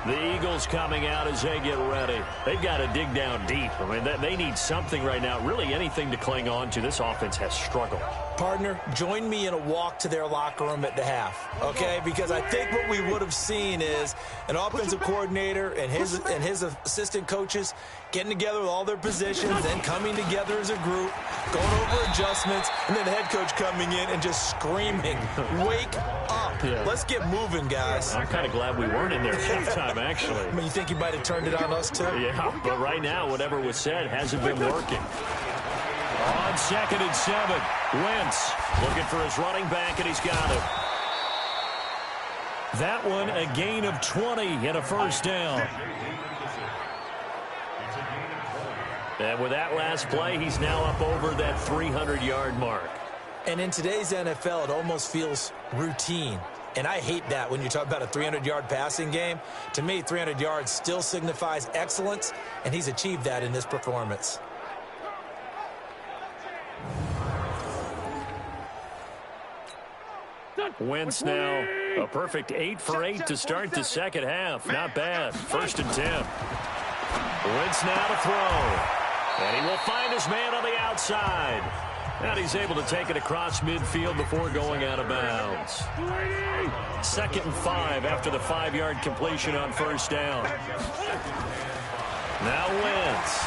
The Eagles coming out as they get ready. They've got to dig down deep. I mean, they need something right now, really anything to cling on to. This offense has struggled. Partner, join me in a walk to their locker room at the half, okay? Because I think what we would have seen is an offensive coordinator and his assistant coaches getting together with all their positions and coming together as a group, going over adjustments, and then the head coach coming in and just screaming, wake up. Yeah. Let's get moving, guys. I'm kind of glad we weren't in there halftime, actually. I mean, you think he might have turned it on us, too? Yeah, but right now, whatever was said hasn't been working. On 2nd and 7, Wentz looking for his running back, and he's got it. That one, a gain of 20 and a first down. And with that last play, he's now up over that 300-yard mark. And in today's NFL, it almost feels routine. And I hate that when you talk about a 300-yard passing game. To me, 300 yards still signifies excellence, and he's achieved that in this performance. Wentz now a perfect 8 for 8 to start the second half. Not bad. 1st and 10. Wentz now to throw. And he will find his man on the outside. And he's able to take it across midfield before going out of bounds. 2nd and 5 after the 5-yard completion on first down. Now Wentz.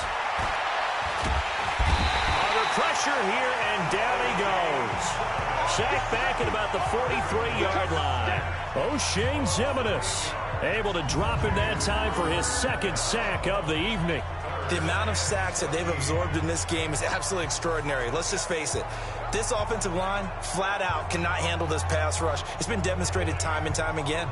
Under pressure here, and down he goes. Sacked back at about the 43-yard line. O'Shane Ximines able to drop him that time for his 2nd sack of the evening. The amount of sacks that they've absorbed in this game is absolutely extraordinary. Let's just face it. This offensive line, flat out, cannot handle this pass rush. It's been demonstrated time and time again.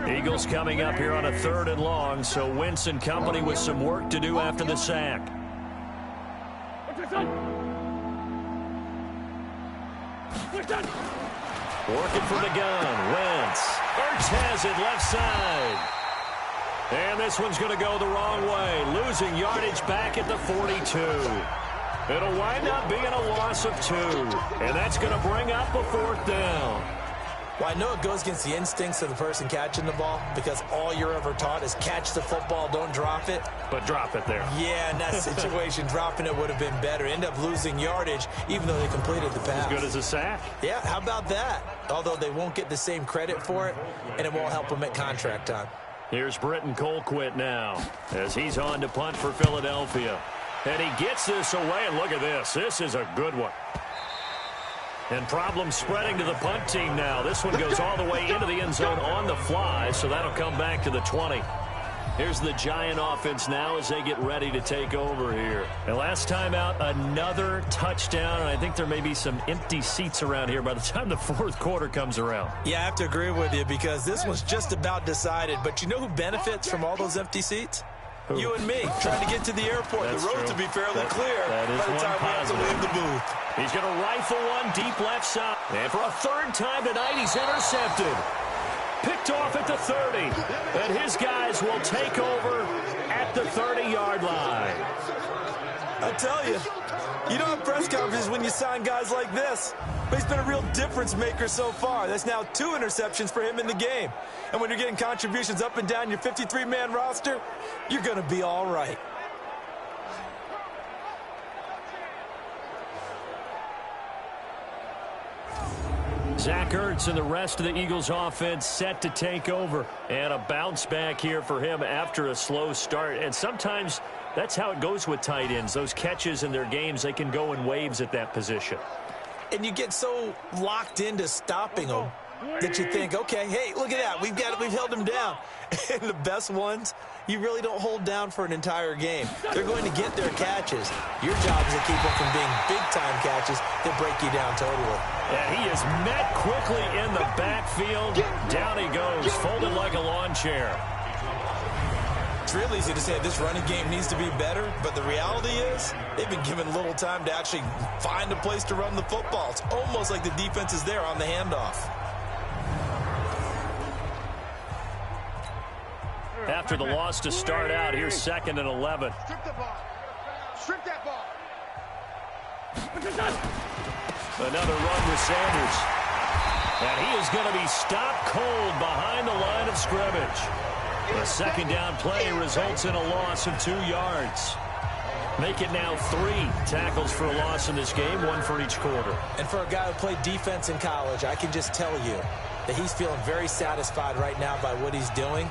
Eagles coming up here on a 3rd and long, so Wentz and company with some work to do after the sack. Working from the gun, Wentz. Ertz has it left side. And this one's going to go the wrong way, losing yardage back at the 42. It'll wind up being a loss of 2, and that's going to bring up a 4th down. Well, I know it goes against the instincts of the person catching the ball because all you're ever taught is catch the football, don't drop it. But drop it there. Yeah, in that situation, dropping it would have been better. End up losing yardage even though they completed the pass. As good as a sack. Yeah, how about that? Although they won't get the same credit for it, and it won't help them at contract time. Here's Britton Colquitt now as he's on to punt for Philadelphia. And he gets this away, and look at this. This is a good one. And problems spreading to the punt team now. This one goes all the way into the end zone on the fly, so that'll come back to the 20. Here's the Giant offense now as they get ready to take over here. And last time out, another touchdown, and I think there may be some empty seats around here by the time the 4th quarter comes around. Yeah, I have to agree with you because this was just about decided. But you know who benefits from all those empty seats? Who? You and me, trying to get to the airport. That's the road true. to be fairly clear by the time we have to leave the booth. He's going to rifle one deep left side. And for a 3rd time tonight, he's intercepted. Picked off at the 30. And his guys will take over at the 30-yard line. I tell you, you don't have press conferences when you sign guys like this. But he's been a real difference maker so far. That's now 2 interceptions for him in the game. And when you're getting contributions up and down your 53-man roster, you're going to be all right. Zach Ertz and the rest of the Eagles offense set to take over. And a bounce back here for him after a slow start. And sometimes that's how it goes with tight ends. Those catches in their games, they can go in waves at that position. And you get so locked into stopping them that you think, okay, hey, look at that. We've held them down. And the best ones, you really don't hold down for an entire game. They're going to get their catches. Your job is to keep them from being big-time catches that break you down totally. Yeah, he is met quickly in the backfield. Down he goes, folded like a lawn chair. It's real easy to say this running game needs to be better, but the reality is they've been given little time to actually find a place to run the football. It's almost like the defense is there on the handoff. After the loss to start out, here's 2nd and 11. Strip the ball. Strip that ball. Another run with Sanders. And he is going to be stopped cold behind the line of scrimmage. The second down play results in a loss of 2 yards. Make it now 3 tackles for a loss in this game, 1 for each quarter. And for a guy who played defense in college, I can just tell you that he's feeling very satisfied right now by what he's doing.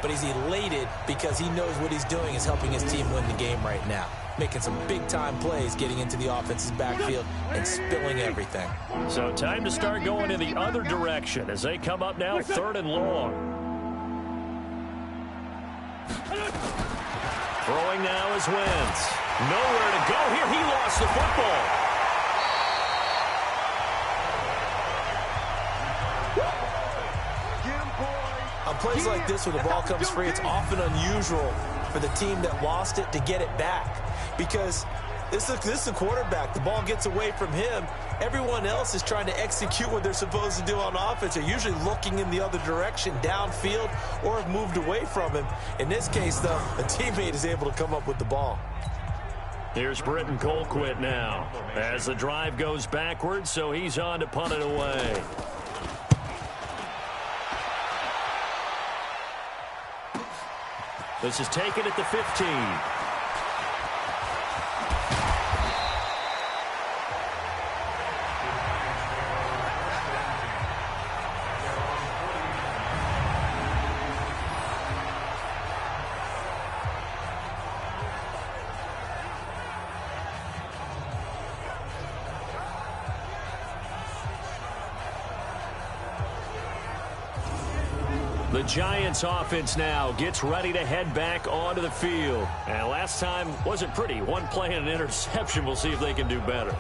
But he's elated because he knows what he's doing is helping his team win the game right now. Making some big-time plays, getting into the offense's backfield and spilling everything. So time to start going in the other direction as they come up now 3rd and long. Throwing now is Wentz. Nowhere to go here. He lost the football. On plays like this where the ball comes free, it's often unusual for the team that lost it to get it back. Because this is a quarterback. The ball gets away from him. Everyone else is trying to execute what they're supposed to do on offense. They're usually looking in the other direction, downfield, or have moved away from him. In this case, though, a teammate is able to come up with the ball. Here's Britton Colquitt now as the drive goes backwards, so he's on to punt it away. This is taken at the 15. The Giants offense now gets ready to head back onto the field. And last time wasn't pretty. One play and an interception. We'll see if they can do better.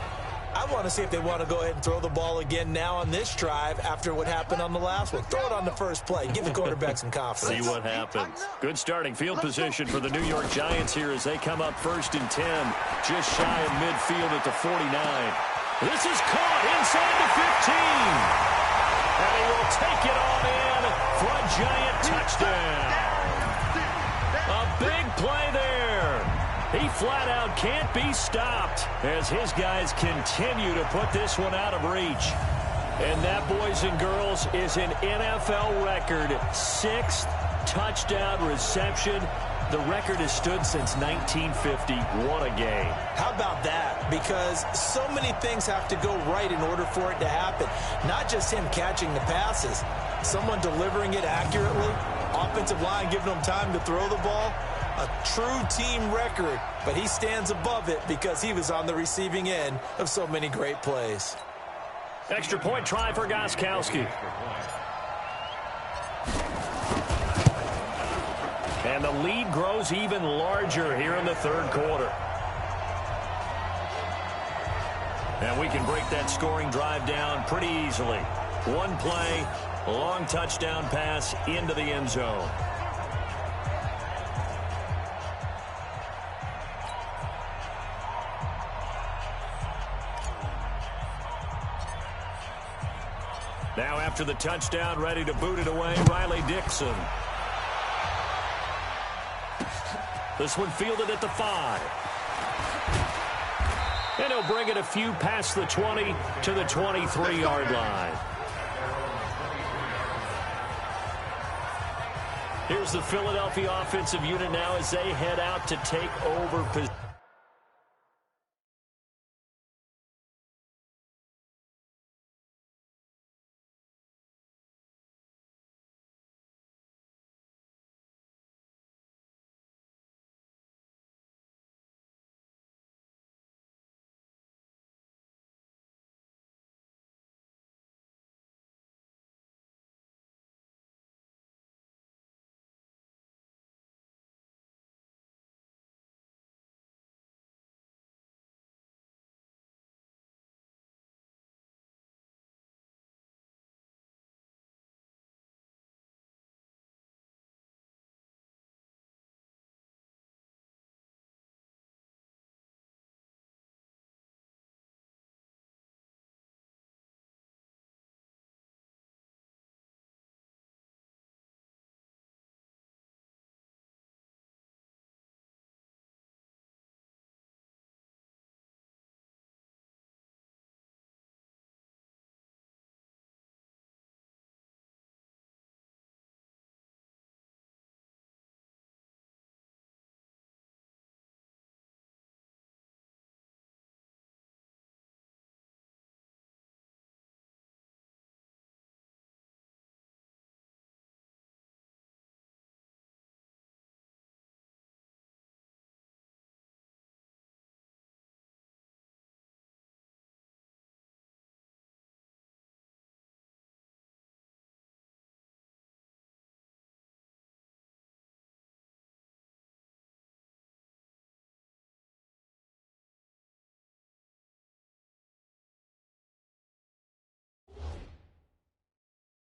I want to see if they want to go ahead and throw the ball again now on this drive after what happened on the last one. Throw it on the first play. Give the quarterback some confidence. See what happens. Good starting field position for the New York Giants here as they come up 1st and 10. Just shy of midfield at the 49. This is caught inside the 15. And he will take it on in for a Giant touchdown. A big play there. He flat out can't be stopped as his guys continue to put this one out of reach. And that, boys and girls, is an NFL record 6th touchdown reception. The record has stood since 1950. What a game. How about that? Because so many things have to go right in order for it to happen. Not just him catching the passes. Someone delivering it accurately. Offensive line giving him time to throw the ball. A true team record. But he stands above it because he was on the receiving end of so many great plays. Extra point try for Gostkowski. And the lead grows even larger here in the 3rd quarter. And we can break that scoring drive down pretty easily. One play, a long touchdown pass into the end zone. Now after the touchdown, ready to boot it away, Riley Dixon. This one fielded at the 5. And he'll bring it a few past the 20 to the 23-yard line. Here's the Philadelphia offensive unit now as they head out to take over position.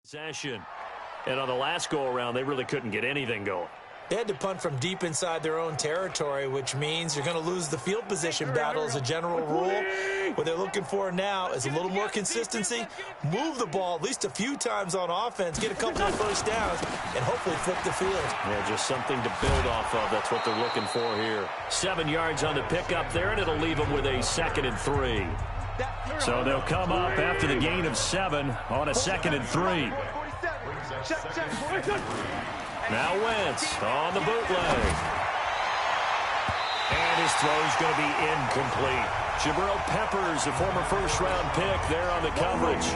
Possession. And on the last go-around, they really couldn't get anything going. They had to punt from deep inside their own territory, which means you're going to lose the field position battle as a general rule. What they're looking for now is a little more consistency, move the ball at least a few times on offense, get a couple of first downs, and hopefully flip the field. Yeah, just something to build off of. That's what they're looking for here. 7 yards on the pickup there, and it'll leave them with a 2nd and 3. So they'll come up after the gain of 7 on a 2nd and 3. Now Wentz on the bootleg. And his throw's going to be incomplete. Jabril Peppers, a former first-round pick there on the coverage.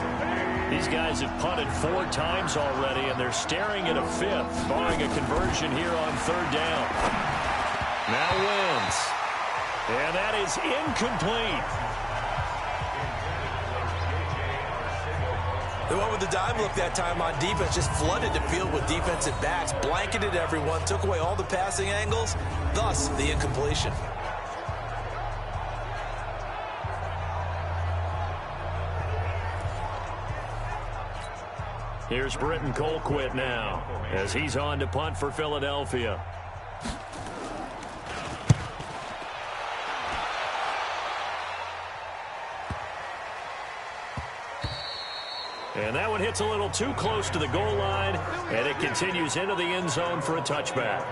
These guys have punted 4 times already, and they're staring at a 5th, barring a conversion here on 3rd down. Now Wentz. And that is incomplete. They went with the dime look that time on defense, just flooded the field with defensive backs, blanketed everyone, took away all the passing angles, thus the incompletion. Here's Britton Colquitt now as he's on to punt for Philadelphia. And that one hits a little too close to the goal line, and it continues into the end zone for a touchback.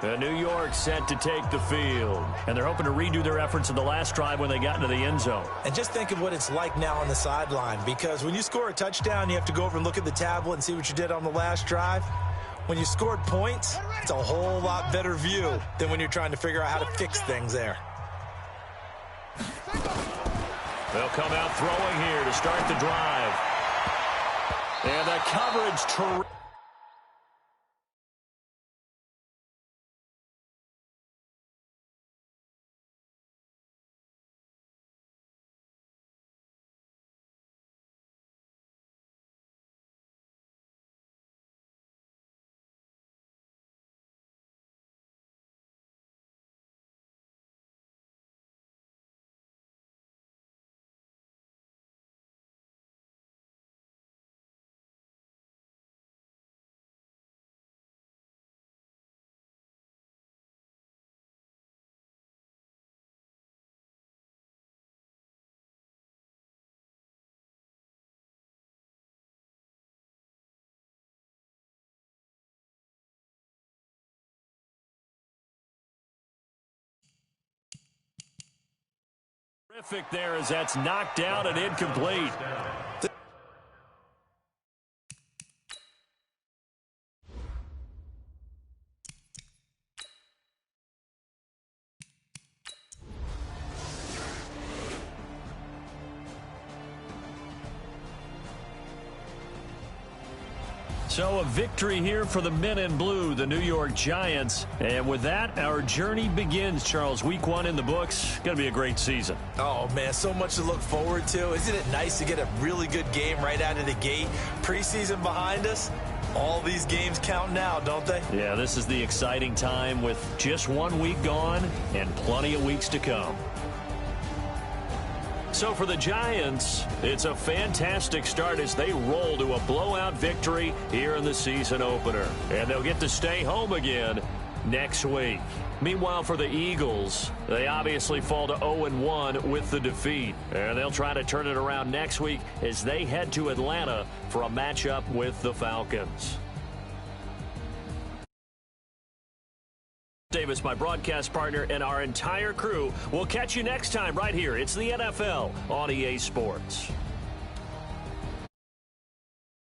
And New York set to take the field. And they're hoping to redo their efforts in the last drive when they got into the end zone. And just think of what it's like now on the sideline, because when you score a touchdown, you have to go over and look at the tablet and see what you did on the last drive. When you scored points, it's a whole lot better view than when you're trying to figure out how to fix things there. They'll come out throwing here to start the drive. And the coverage terrific. Terrific there as that's knocked out and incomplete. So a victory here for the men in blue, the New York Giants. And with that, our journey begins, Charles. Week 1 in the books. Going to be a great season. Oh, man, so much to look forward to. Isn't it nice to get a really good game right out of the gate? Preseason behind us. All these games count now, don't they? Yeah, this is the exciting time with just 1 week gone and plenty of weeks to come. So for the Giants, it's a fantastic start as they roll to a blowout victory here in the season opener. And they'll get to stay home again next week. Meanwhile, for the Eagles, they obviously fall to 0-1 with the defeat. And they'll try to turn it around next week as they head to Atlanta for a matchup with the Falcons. Davis, my broadcast partner, and our entire crew will catch you next time right here. It's the NFL on EA Sports.